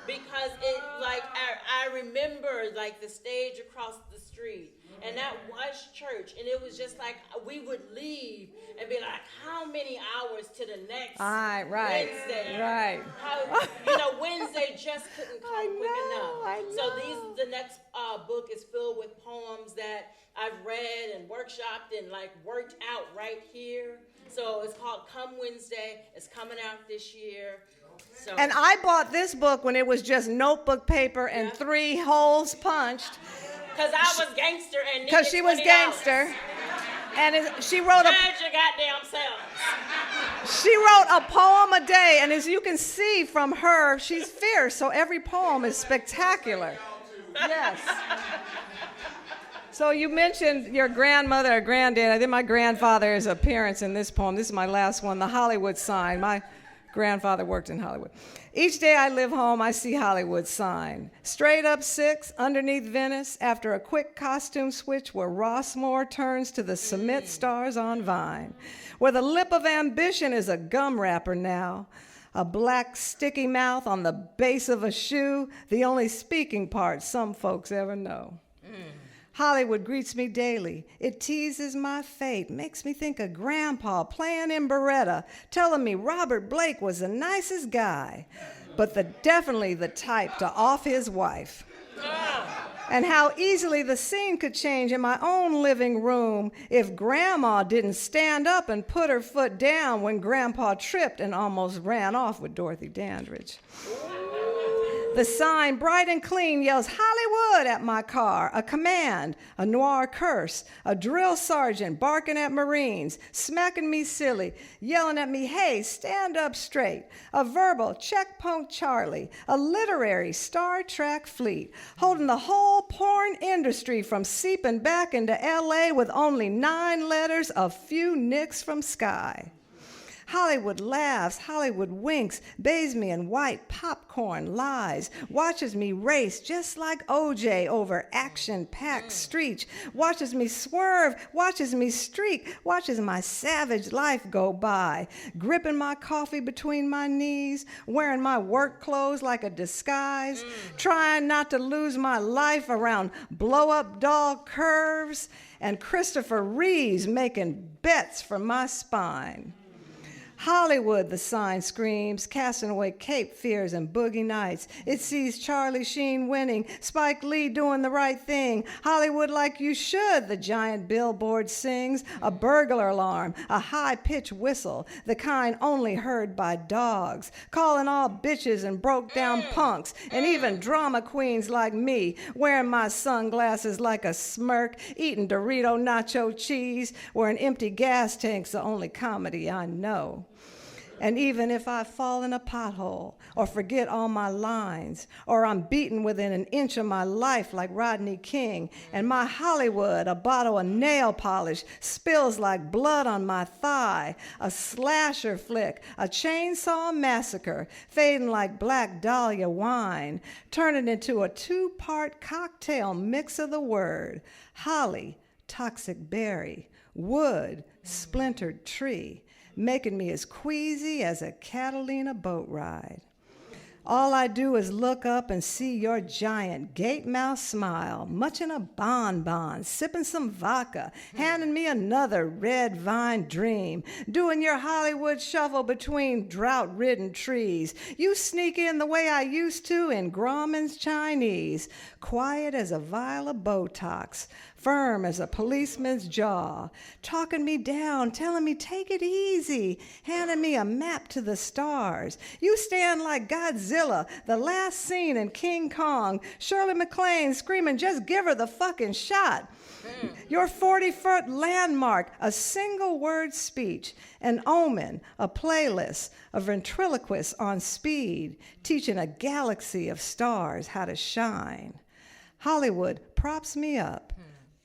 Because it, like, I remember, like, the stage across the street, and that was church, and it was just like, we would leave and be like, how many hours to the next Wednesday?
Right.
How, Wednesday just couldn't come quick enough.
I know.
So the next book is filled with poems that I've read and workshopped and, like, worked out right here. So it's called Come Wednesday. It's coming out this year. So.
And I bought this book when it was just notebook paper and 3 holes punched.
Because I was gangster and
because she was gangster. And she wrote
your goddamn selves.
She wrote a poem a day, and as you can see from her, she's fierce, so every poem is spectacular. Yes. So you mentioned your grandmother or granddad. I think my grandfather's appearance in this poem. This is my last one, the Hollywood sign. My grandfather worked in Hollywood. Each day I live home, I see Hollywood sign. Straight up 6, underneath Venice, after a quick costume switch where Rossmore turns to the cement stars on Vine. Where the lip of ambition is a gum wrapper now. A black sticky mouth on the base of a shoe, the only speaking part some folks ever know. Hollywood greets me daily. It teases my fate, makes me think of Grandpa playing in Beretta, telling me Robert Blake was the nicest guy, but definitely the type to off his wife. And how easily the scene could change in my own living room if Grandma didn't stand up and put her foot down when Grandpa tripped and almost ran off with Dorothy Dandridge. The sign, bright and clean, yells Hollywood at my car, a command, a noir curse, a drill sergeant barking at Marines, smacking me silly, yelling at me, hey, stand up straight, a verbal checkpoint Charlie, a literary Star Trek fleet, holding the whole porn industry from seeping back into LA with only 9 letters, a few nicks from Sky. Hollywood laughs, Hollywood winks, bathes me in white popcorn lies, watches me race just like OJ over action-packed streets, watches me swerve, watches me streak, watches my savage life go by, gripping my coffee between my knees, wearing my work clothes like a disguise, trying not to lose my life around blow-up doll curves, and Christopher Reeves making bets for my spine. Hollywood, the sign screams, casting away Cape Fears and Boogie Nights. It sees Charlie Sheen winning, Spike Lee doing the right thing. Hollywood like you should, the giant billboard sings. A burglar alarm, a high-pitched whistle, the kind only heard by dogs. Calling all bitches and broke-down punks, and even drama queens like me, wearing my sunglasses like a smirk, eating Dorito nacho cheese, wearing empty gas tanks, the only comedy I know. And even if I fall in a pothole or forget all my lines, or I'm beaten within an inch of my life like Rodney King, and my Hollywood, a bottle of nail polish, spills like blood on my thigh, a slasher flick, a chainsaw massacre, fading like Black Dahlia wine, turning into a 2-part cocktail mix of the word, holly, toxic berry, wood, splintered tree, making me as queasy as a Catalina boat ride. All I do is look up and see your giant gate-mouthed smile, munching a bonbon, sipping some vodka, handing me another red vine dream, doing your Hollywood shuffle between drought-ridden trees. You sneak in the way I used to in Grauman's Chinese, quiet as a vial of Botox, firm as a policeman's jaw, talking me down, telling me take it easy, handing me a map to the stars. You stand like Godzilla, the last scene in King Kong, Shirley MacLaine screaming, just give her the fucking shot. Your 40-foot landmark, a single-word speech, an omen, a playlist, a ventriloquist on speed, teaching a galaxy of stars how to shine. Hollywood props me up,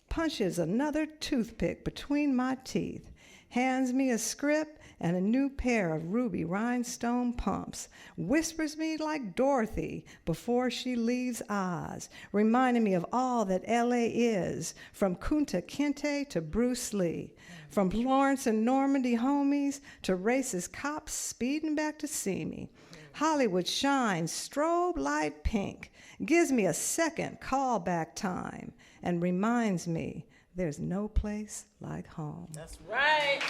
punches another toothpick between my teeth, hands me a script and a new pair of ruby rhinestone pumps, whispers me like Dorothy before she leaves Oz, reminding me of all that L.A. is, from Kunta Kinte to Bruce Lee, from Florence and Normandy homies to racist cops speeding back to see me. Hollywood shines strobe light pink, gives me a second callback time, and reminds me there's no place like home.
That's right.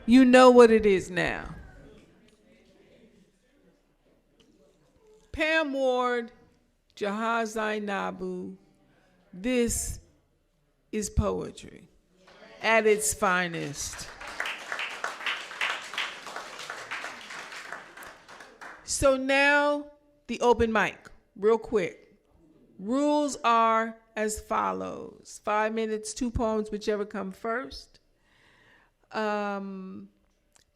You know what it is now. Pam Ward, Jaha Zainabu, this is poetry at its finest. So now the open mic, real quick. Rules are as follows. 5 minutes, 2 poems, whichever come first.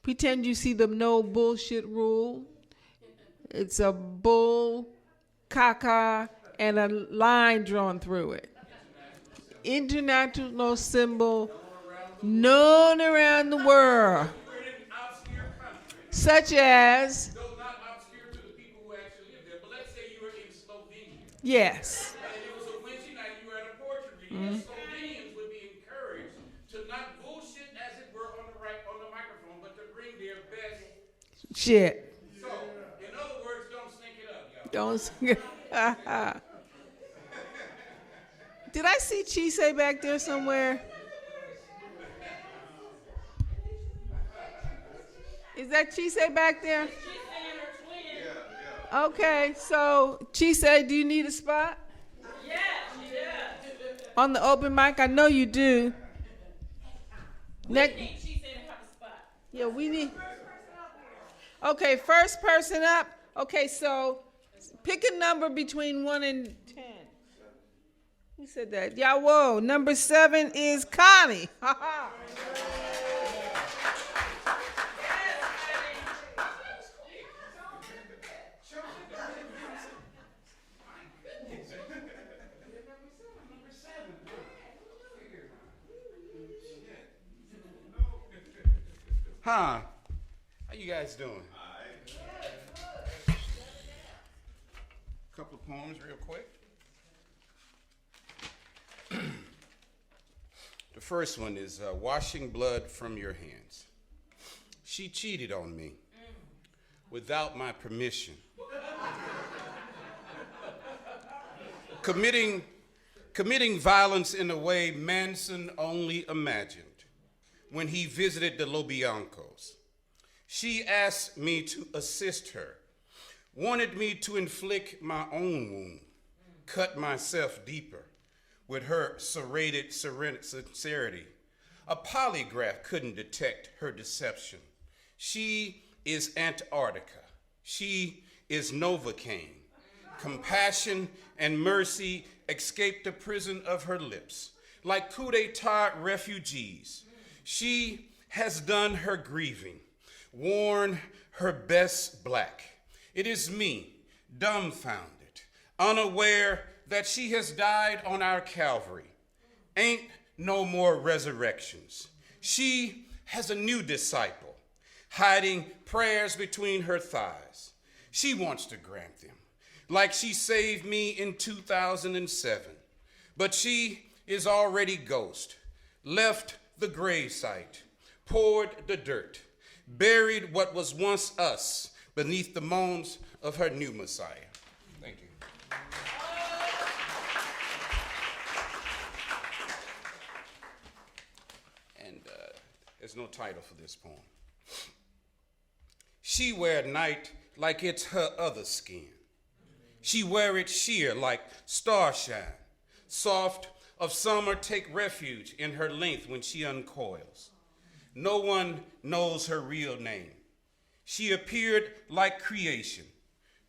Pretend you see the no bullshit rule. It's a bull, caca, and a line drawn through it. International symbol known around the world, such as.
Though not obscure to the people who actually live there, but let's say you were in
Yes.
And it was a Wednesday night, you were at a poetry reading. Slovenians would be encouraged to not bullshit, as it were, on the microphone, but to bring their best
Shit.
So, in other words, don't stink it up, y'all.
Don't. Did I see Chise back there somewhere? Is that Chise back there? Okay, so Chise, do you need a spot?
Yes, she does.
On the open mic? I know you do.
She said to have a spot.
Yeah, we need. Okay, first person up. Okay, so pick a number between 1 and 10. Who said that? Yeah, whoa. Number 7 is Connie.
Huh? How you guys doing? Couple of poems real quick. The first one is washing blood from your hands. She cheated on me without my permission. Committing violence in a way Manson only imagined when he visited the Lobiancos. She asked me to assist her, wanted me to inflict my own wound, cut myself deeper with her serrated sincerity. A polygraph couldn't detect her deception. She is Antarctica. She is Novocaine. Compassion and mercy escaped the prison of her lips. Like coup d'etat refugees, she has done her grieving, worn her best black. It is me, dumbfounded, unaware that she has died on our Calvary. Ain't no more resurrections. She has a new disciple, hiding prayers between her thighs. She wants to grant them, like she saved me in 2007. But she is already ghost, left the gravesite, poured the dirt, buried what was once us beneath the moans of her new Messiah. Thank you. And there's no title for this poem. She wear night like it's her other skin. She wear it sheer like starshine. Soft of summer take refuge in her length when she uncoils. No one knows her real name. She appeared like creation.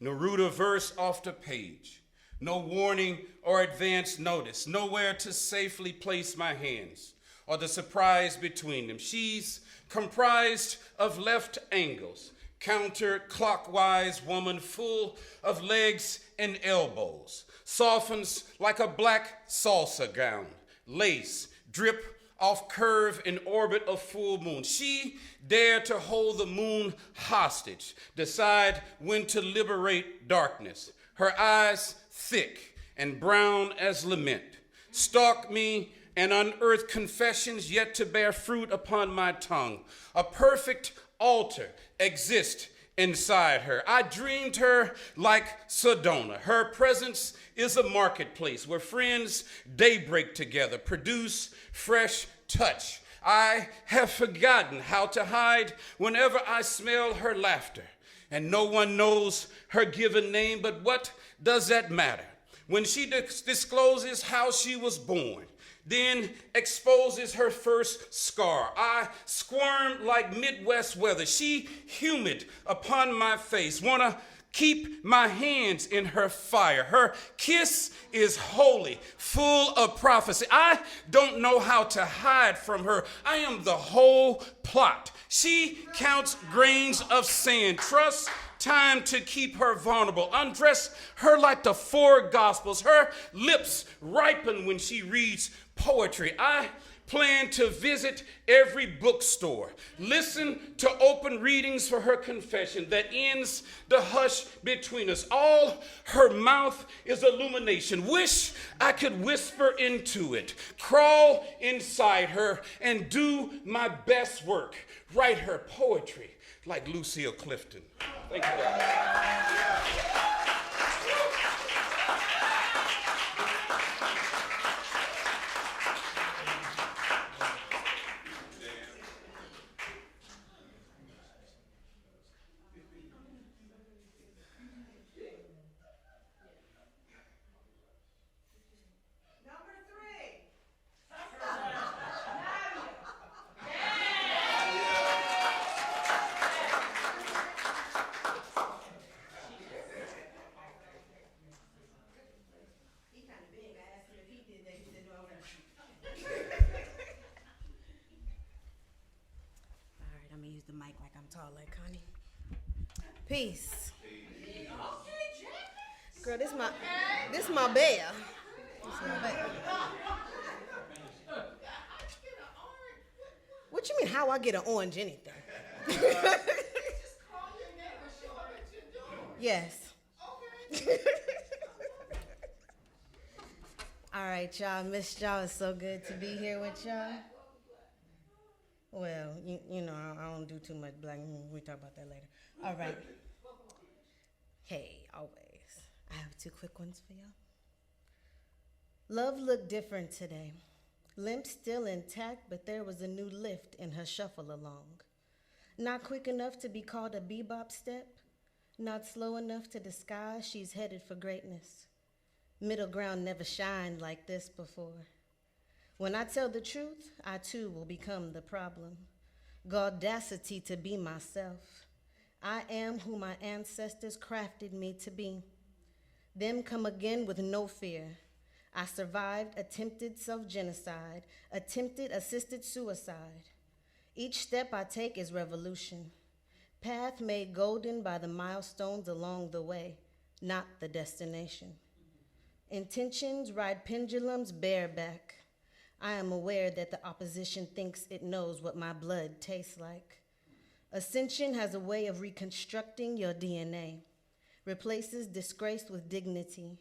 Neruda verse off the page. No warning or advance notice. Nowhere to safely place my hands or the surprise between them. She's comprised of left angles. Counterclockwise woman full of legs and elbows. Softens like a black salsa gown. Lace drip off curve in orbit of full moon. She dared to hold the moon hostage, decide when to liberate darkness. Her eyes thick and brown as lament. Stalk me and unearth confessions yet to bear fruit upon my tongue. A perfect altar exists inside her. I dreamed her like Sedona. Her presence is a marketplace where friends daybreak together, produce fresh touch. I have forgotten how to hide whenever I smell her laughter. And no one knows her given name, but what does that matter? When she discloses how she was born, then exposes her first scar. I squirm like Midwest weather. She humid upon my face. Wanna keep my hands in her fire. Her kiss is holy, full of prophecy. I don't know how to hide from her. I am the whole plot. She counts grains of sand. Trust time to keep her vulnerable. Undress her like the four gospels. Her lips ripen when she reads poetry. I plan to visit every bookstore, listen to open readings for her confession that ends the hush between us. All her mouth is illumination. Wish I could whisper into it, crawl inside her, and do my best work, write her poetry like Lucille Clifton. Thank you, God.
The mic like I'm tall like Connie. Peace. Girl, this my bear. This my bear. What you mean how I get an orange anything? Yes. All right, y'all. Missed y'all. It's so good to be here with y'all. Well, you know, I don't do too much black. We talk about that later. All right. Hey, always. I have 2 quick ones for y'all. Love looked different today. Limp still intact, but there was a new lift in her shuffle along. Not quick enough to be called a bebop step. Not slow enough to disguise she's headed for greatness. Middle ground never shined like this before. When I tell the truth, I too will become the problem. Gaudacity to be myself. I am who my ancestors crafted me to be. Them come again with no fear. I survived attempted self-genocide, attempted assisted suicide. Each step I take is revolution. Path made golden by the milestones along the way, not the destination. Intentions ride pendulums bareback. I am aware that the opposition thinks it knows what my blood tastes like. Ascension has a way of reconstructing your DNA, replaces disgrace with dignity.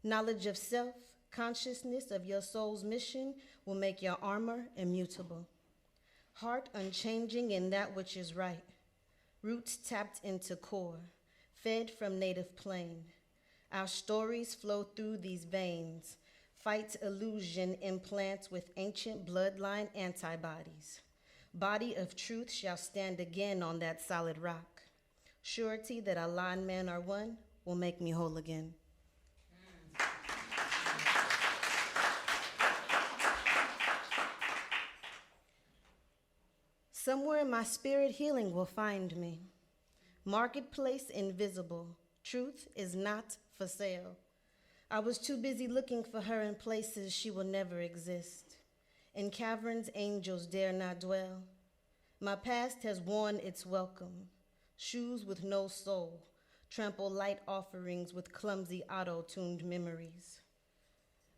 Knowledge of self, consciousness of your soul's mission will make your armor immutable. Heart unchanging in that which is right. Roots tapped into core, fed from native plain. Our stories flow through these veins. Fight illusion implants with ancient bloodline antibodies. Body of truth shall stand again on that solid rock. Surety that Allah and man are one will make me whole again. Somewhere in my spirit, healing will find me. Marketplace invisible. Truth is not for sale. I was too busy looking for her in places she will never exist. In caverns angels dare not dwell. My past has worn its welcome. Shoes with no soul. Trample light offerings with clumsy auto-tuned memories.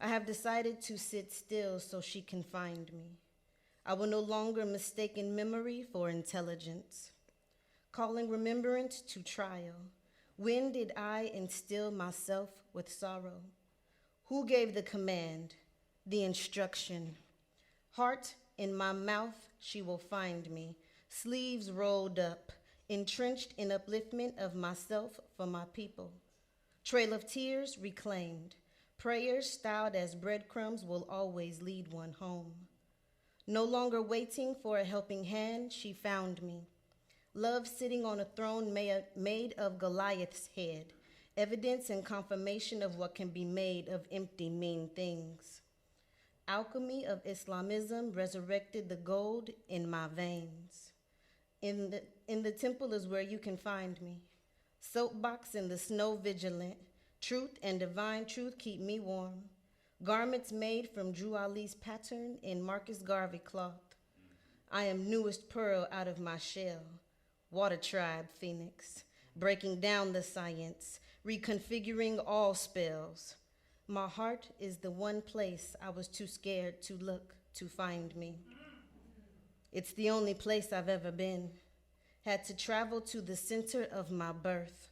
I have decided to sit still so she can find me. I will no longer mistake memory for intelligence. Calling remembrance to trial. When did I instill myself with sorrow? Who gave the command, the instruction? Heart in my mouth, she will find me. Sleeves rolled up, entrenched in upliftment of myself for my people. Trail of tears reclaimed. Prayers styled as breadcrumbs will always lead one home. No longer waiting for a helping hand, she found me. Love sitting on a throne made of Goliath's head, evidence and confirmation of what can be made of empty, mean things. Alchemy of Islamism resurrected the gold in my veins. In the temple is where you can find me. Soapbox in the snow vigilant. Truth and divine truth keep me warm. Garments made from Drew Ali's pattern in Marcus Garvey cloth. I am newest pearl out of my shell. Water tribe phoenix, breaking down the science, reconfiguring all spells. My heart is the one place I was too scared to look. to find me. It's the only place I've ever been. Had to travel to the center of my birth,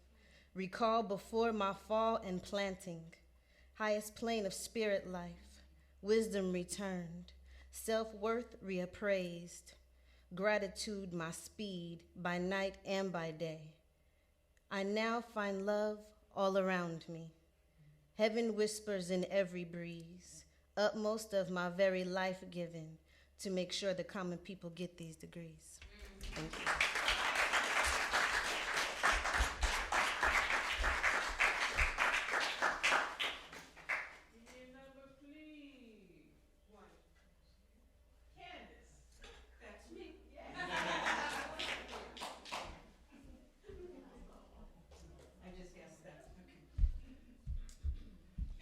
recall before my fall and planting, highest plane of spirit life, wisdom returned, self-worth reappraised, gratitude my speed by night and by day. I now find love all around me. Heaven whispers in every breeze, utmost of my very life given to make sure the common people get these degrees. Thank you.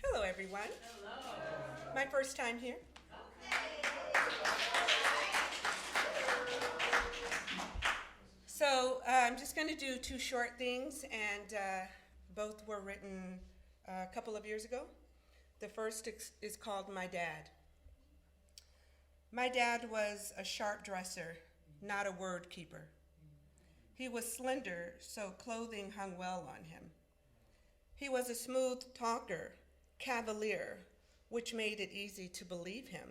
Hello, everyone. Hello. My first time here. So I'm just going to do two short things, and both were written a couple of years ago. The first is called My Dad. My dad was a sharp dresser, not a word keeper. He was slender, so clothing hung well on him. He was a smooth talker, cavalier, which made it easy to believe him.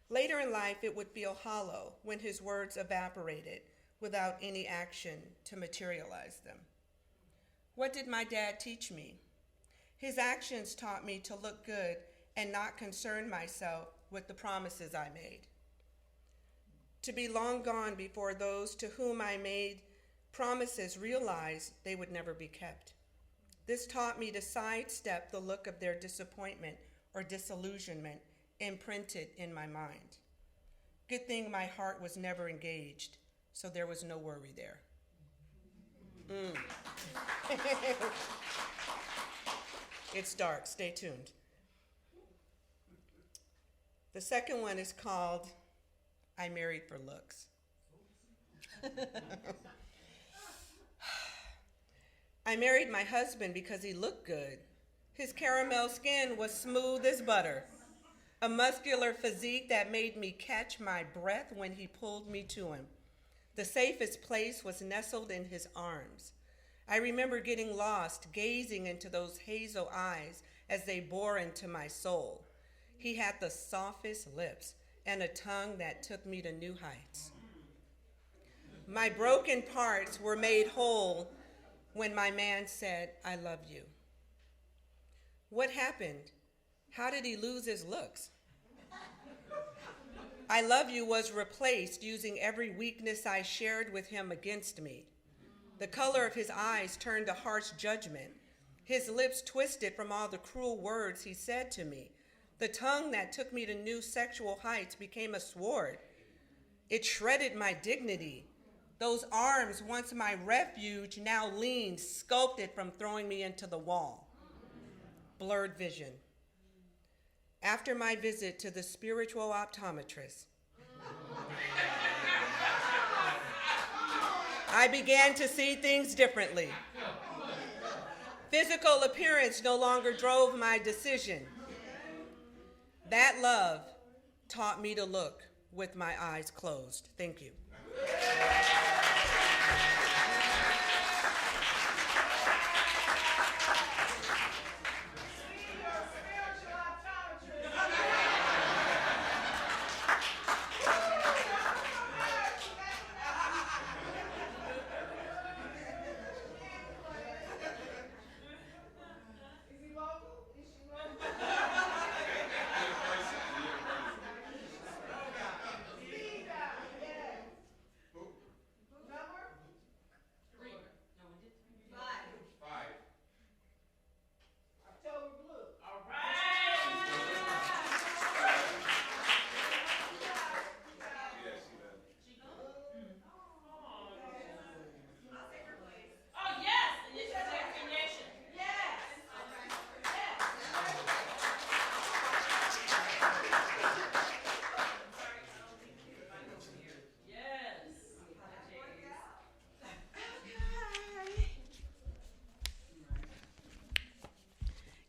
Later in life, it would feel hollow when his words evaporated without any action to materialize them. What did my dad teach me? His actions taught me to look good and not concern myself with the promises I made. To be long gone before those to whom I made promises realized they would never be kept. This taught me to sidestep the look of their disappointment or disillusionment imprinted in my mind. Good thing my heart was never engaged, so there was no worry there. It's dark, stay tuned. The second one is called I Married for Looks. I married my husband because he looked good. His caramel skin was smooth as butter, a muscular physique that made me catch my breath when he pulled me to him. The safest place was nestled in his arms. I remember getting lost, gazing into those hazel eyes as they bore into my soul. He had the softest lips and a tongue that took me to new heights. My broken parts were made whole when my man said, I love you. What happened? How did he lose his looks? I love you was replaced using every weakness I shared with him against me. The color of his eyes turned to harsh judgment. His lips twisted from all the cruel words he said to me. The tongue that took me to new sexual heights became a sword. It shredded my dignity. Those arms, once my refuge, now leaned, sculpted from throwing me into the wall. Blurred vision. After my visit to the spiritual optometrist, I began to see things differently. Physical appearance no longer drove my decision. That love taught me to look with my eyes closed. Thank you.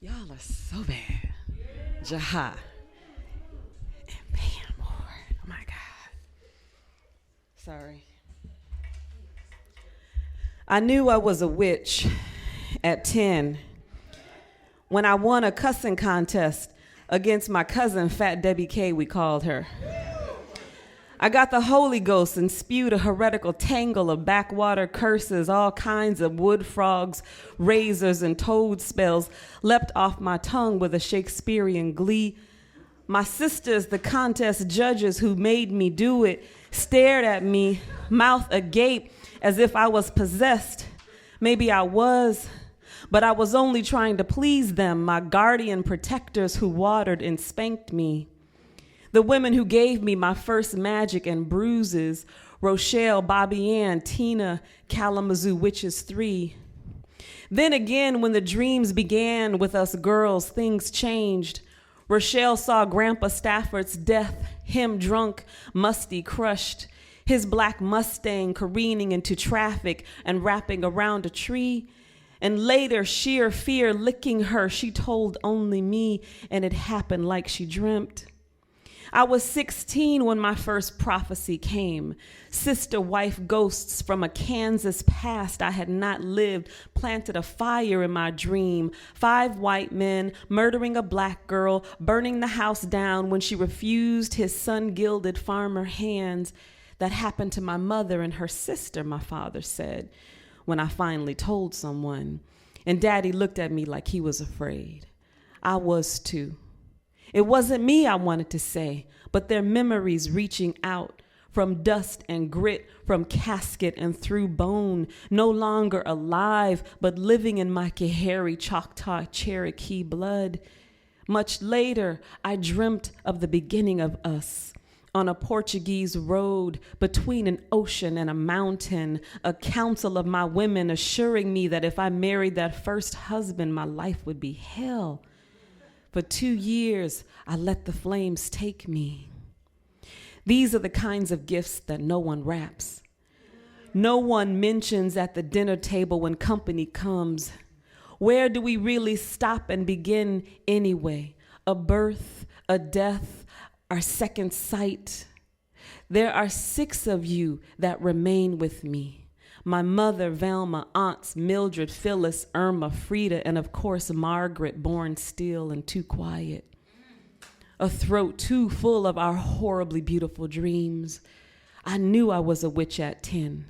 Y'all are so bad. Jaha. And man, boy. Sorry. I knew I was a witch at 10 when I won a cussing contest against my cousin, Fat Debbie K, we called her. I got the Holy Ghost and spewed a heretical tangle of backwater curses, all kinds of wood frogs, razors, and toad spells leapt off my tongue with a Shakespearean glee. My sisters, the contest judges who made me do it, stared at me, mouth agape, as if I was possessed. Maybe I was, but I was only trying to please them, my guardian protectors who watered and spanked me. The women who gave me my first magic and bruises, Rochelle, Bobby Ann, Tina, Kalamazoo Witches 3. Then again, when the dreams began with us girls, things changed. Rochelle saw Grandpa Stafford's death, him drunk, musty, crushed, his black Mustang careening into traffic and wrapping around a tree. And later, sheer fear licking her, she told only me, and it happened like she dreamt. I was 16 when my first prophecy came. Sister wife ghosts from a Kansas past I had not lived planted a fire in my dream. 5 white men murdering a black girl, burning the house down when she refused his sun-gilded farmer hands. That happened to my mother and her sister, my father said, when I finally told someone. And Daddy looked at me like he was afraid. I was too. It wasn't me I wanted to say, but their memories reaching out from dust and grit, from casket and through bone, no longer alive, but living in my Kahari, Choctaw, Cherokee blood. Much later, I dreamt of the beginning of us on a Portuguese road between an ocean and a mountain, a council of my women assuring me that if I married that first husband, my life would be hell. For 2 years, I let the flames take me. These are the kinds of gifts that no one wraps. No one mentions at the dinner table when company comes. Where do we really stop and begin anyway? A birth, a death, our second sight. There are 6 of you that remain with me. My mother, Velma, aunts, Mildred, Phyllis, Irma, Frida, and of course, Margaret, born still and too quiet. A throat too full of our horribly beautiful dreams. I knew I was a witch at 10.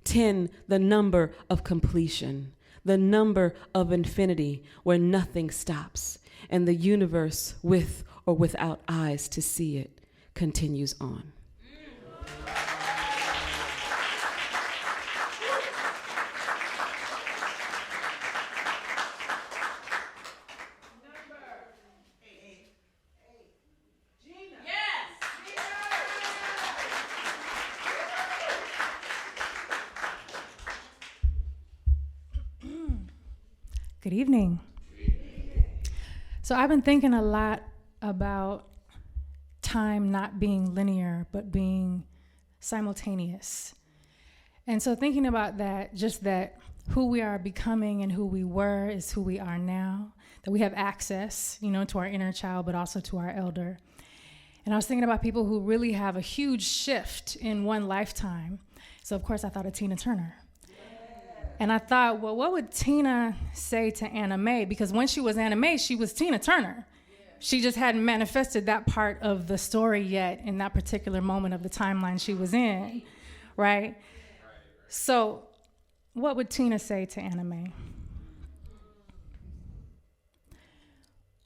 10, the number of completion, the number of infinity where nothing stops, and the universe, with or without eyes to see it, continues on.
Good evening. So I've been thinking a lot about time not being linear, but being simultaneous. And so thinking about that, just that who we are becoming and who we were is who we are now, that we have access, to our inner child, but also to our elder. And I was thinking about people who really have a huge shift in one lifetime. So of course I thought of Tina Turner. And I thought, well, what would Tina say to Anna Mae? Because when she was Anna Mae, she was Tina Turner. She just hadn't manifested that part of the story yet in that particular moment of the timeline she was in, right? So what would Tina say to Anna Mae?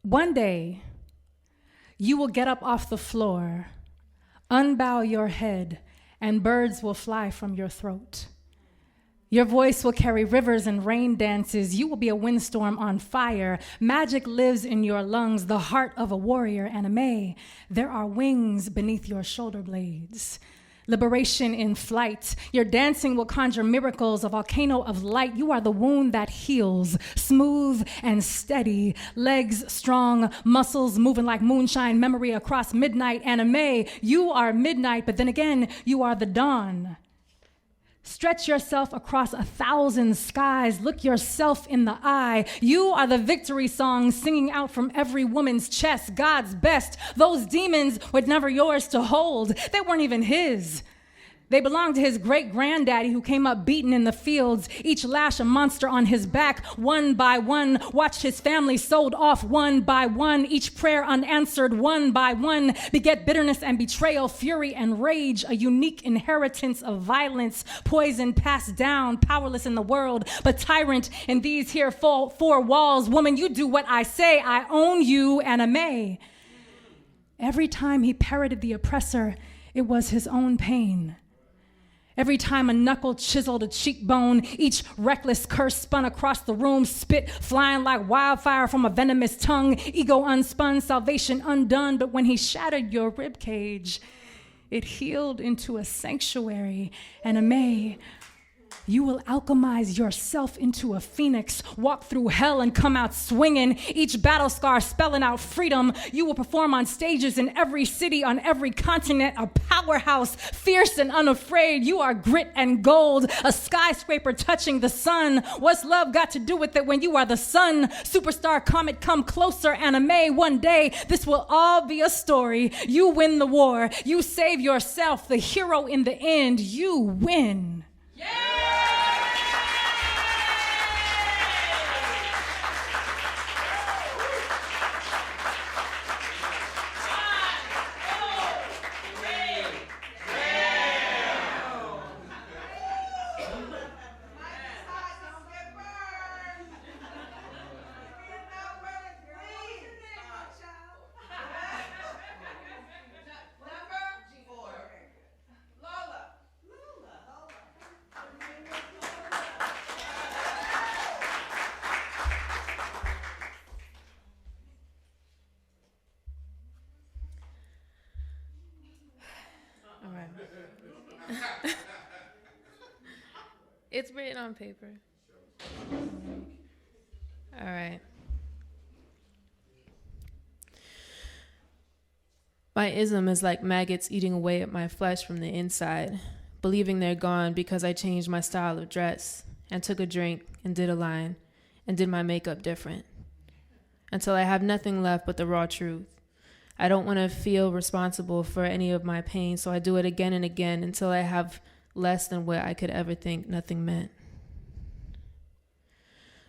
One day, you will get up off the floor, unbow your head, and birds will fly from your throat. Your voice will carry rivers and rain dances. You will be a windstorm on fire. Magic lives in your lungs, the heart of a warrior, Anna Mae. There are wings beneath your shoulder blades. Liberation in flight. Your dancing will conjure miracles, a volcano of light. You are the wound that heals, smooth and steady. Legs strong, muscles moving like moonshine, memory across midnight. Anna Mae, you are midnight, but then again, you are the dawn. Stretch yourself across 1,000 skies. Look yourself in the eye. You are the victory song singing out from every woman's chest. God's best. Those demons were never yours to hold. They weren't even his. They belonged to his great-granddaddy who came up beaten in the fields, each lash a monster on his back, one by one, watched his family sold off one by one, each prayer unanswered one by one, beget bitterness and betrayal, fury and rage, a unique inheritance of violence, poison passed down, powerless in the world, but tyrant in these here four walls. Woman, you do what I say, I own you, anime. Every time he parroted the oppressor, it was his own pain. Every time a knuckle chiseled a cheekbone, each reckless curse spun across the room, spit flying like wildfire from a venomous tongue, ego unspun, salvation undone. But when he shattered your ribcage, it healed into a sanctuary. And May, you will alchemize yourself into a phoenix, walk through hell and come out swinging, each battle scar spelling out freedom. You will perform on stages in every city, on every continent, a powerhouse, fierce and unafraid. You are grit and gold, a skyscraper touching the sun. What's love got to do with it when you are the sun? Superstar comet, come closer, anime. One day, this will all be a story. You win the war. You save yourself, the hero in the end. You win.
All right. It's written on paper. All right. My ism is like maggots eating away at my flesh from the inside, believing they're gone because I changed my style of dress and took a drink and did a line and did my makeup different until I have nothing left but the raw truth. I don't want to feel responsible for any of my pain, so I do it again and again until I have less than what I could ever think nothing meant.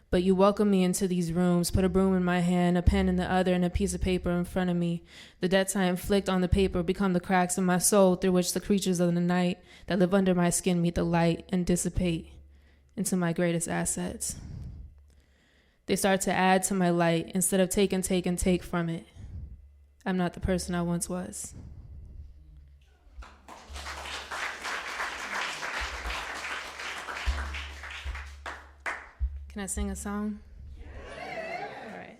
But you welcome me into these rooms, put a broom in my hand, a pen in the other, and a piece of paper in front of me. The debts I inflict on the paper become the cracks in my soul through which the creatures of the night that live under my skin meet the light and dissipate into my greatest assets. They start to add to my light instead of take from it. I'm not the person I once was. Can I sing a song? All right.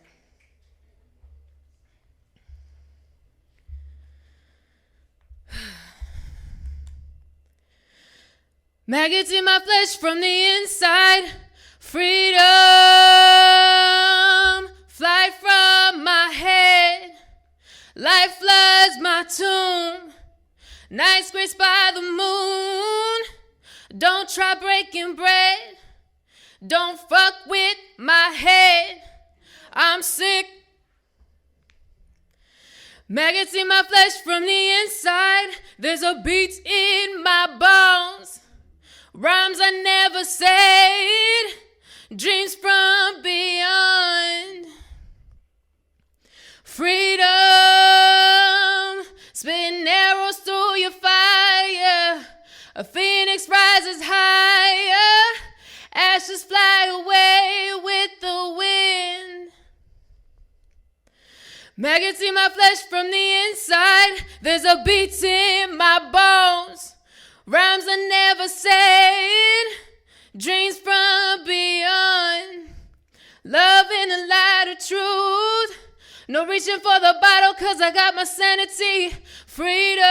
Maggots in my flesh from the inside. Freedom, fly from my head. Life floods my tomb. Nights graced by the moon. Don't try breaking bread. Don't fuck with my head. I'm sick. Maggots in my flesh from the inside. There's a beat in my bones. Rhymes I never said. Dreams from beyond. Freedom, spitting arrows through your fire. A phoenix rises higher. Ashes fly away with the wind. Maggots in my flesh from the inside. There's a beat in my bones. Rhymes I never said. Dreams from beyond. Love in the light of truth. No reaching for the bottle cause I got my sanity. Freedom.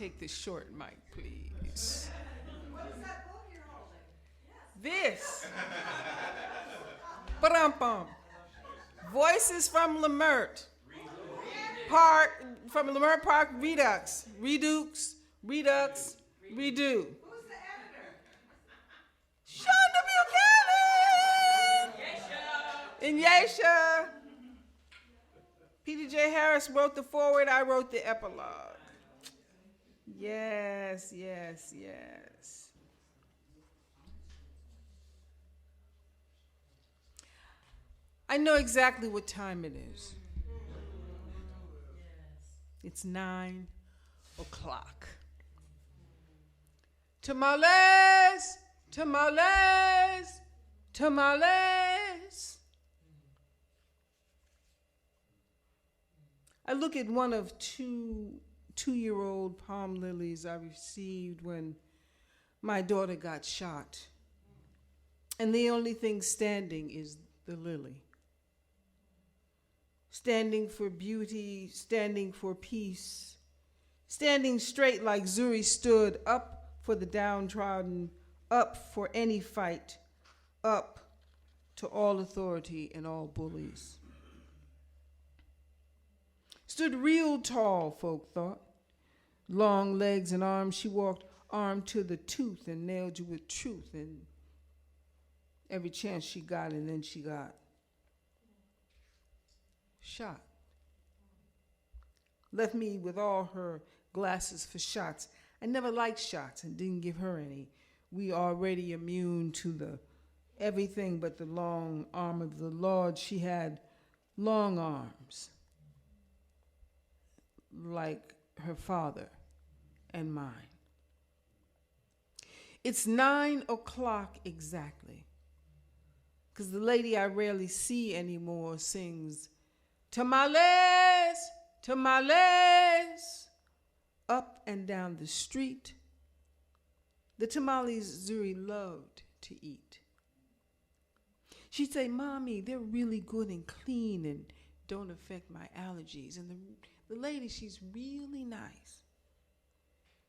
take the short mic, please.
What is that book you're holding?
This. Ba-dum-bum. Voices from Lemert. From Lemert Park Redux. Redo.
Who's the editor?
Shonda Buchanan! And Yesha. Peter J. Harris wrote the foreword, I wrote the epilogue. Yes, yes, yes. I know exactly what time it is. It's 9 o'clock. Tamales, tamales, tamales. I look at one of two-year-old palm lilies I received when my daughter got shot. And the only thing standing is the lily. Standing for beauty, standing for peace, standing straight like Zuri stood, up for the downtrodden, up for any fight, up to all authority and all bullies. Stood real tall, folk thought. Long legs and arms, she walked armed to the tooth and nailed you with truth. And every chance she got, and then she got shot. Left me with all her glasses for shots. I never liked shots and didn't give her any. We already immune to the everything but the long arm of the Lord. She had long arms, like her father and mine. It's 9 o'clock exactly, because the lady I rarely see anymore sings, tamales, tamales, up and down the street. The tamales Zuri loved to eat. She'd say, Mommy, they're really good and clean and don't affect my allergies. And the lady, she's really nice.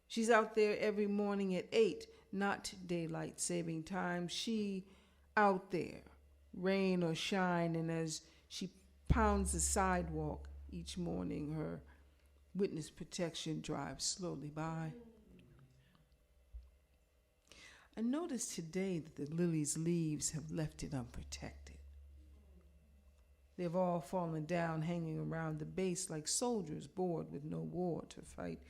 She's out there every morning at 8, not daylight saving time. She out there, rain or shine, and as she pounds the sidewalk each morning, her witness protection drives slowly by. I noticed today that the lily's leaves have left it unprotected. They've all fallen down, hanging around the base like soldiers bored with no war to fight.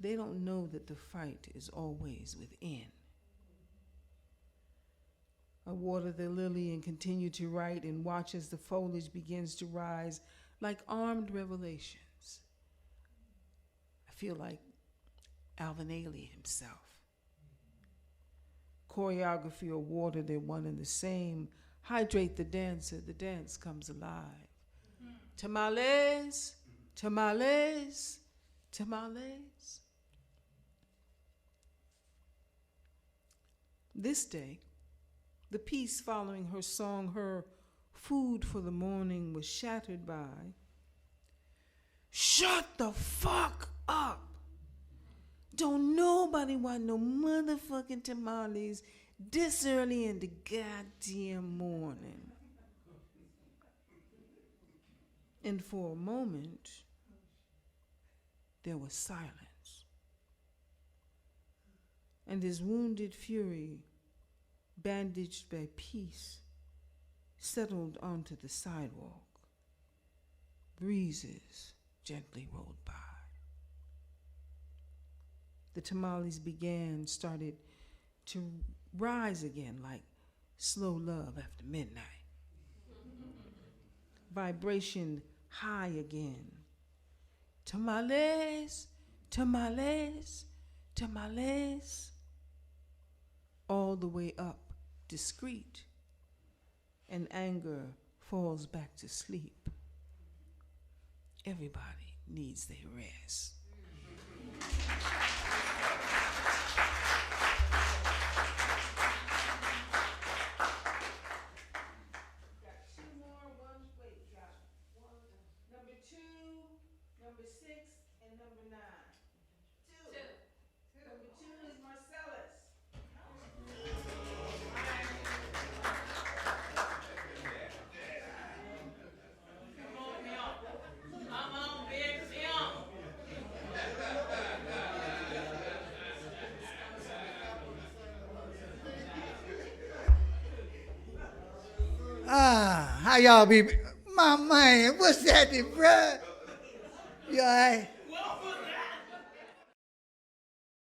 They don't know that the fight is always within. I water the lily and continue to write and watch as the foliage begins to rise like armed revelations. I feel like Alvin Ailey himself. Choreography or water, they're one and the same. Hydrate the dancer, the dance comes alive. Tamales, tamales, tamales. This day, the piece following her song, her food for the morning, was shattered by, shut the fuck up. Don't nobody want no motherfucking tamales this early in the goddamn morning. And for a moment, there was silence. And his wounded fury, bandaged by peace, settled onto the sidewalk. Breezes gently rolled by. The tamales started to rise again like slow love after midnight. Vibration high again. Tamales, tamales, tamales. All the way up, discreet. And anger falls back to sleep. Everybody needs their rest. Number 6 and number 9. 2.
How y'all be? My man, what's that, bruh? You all right?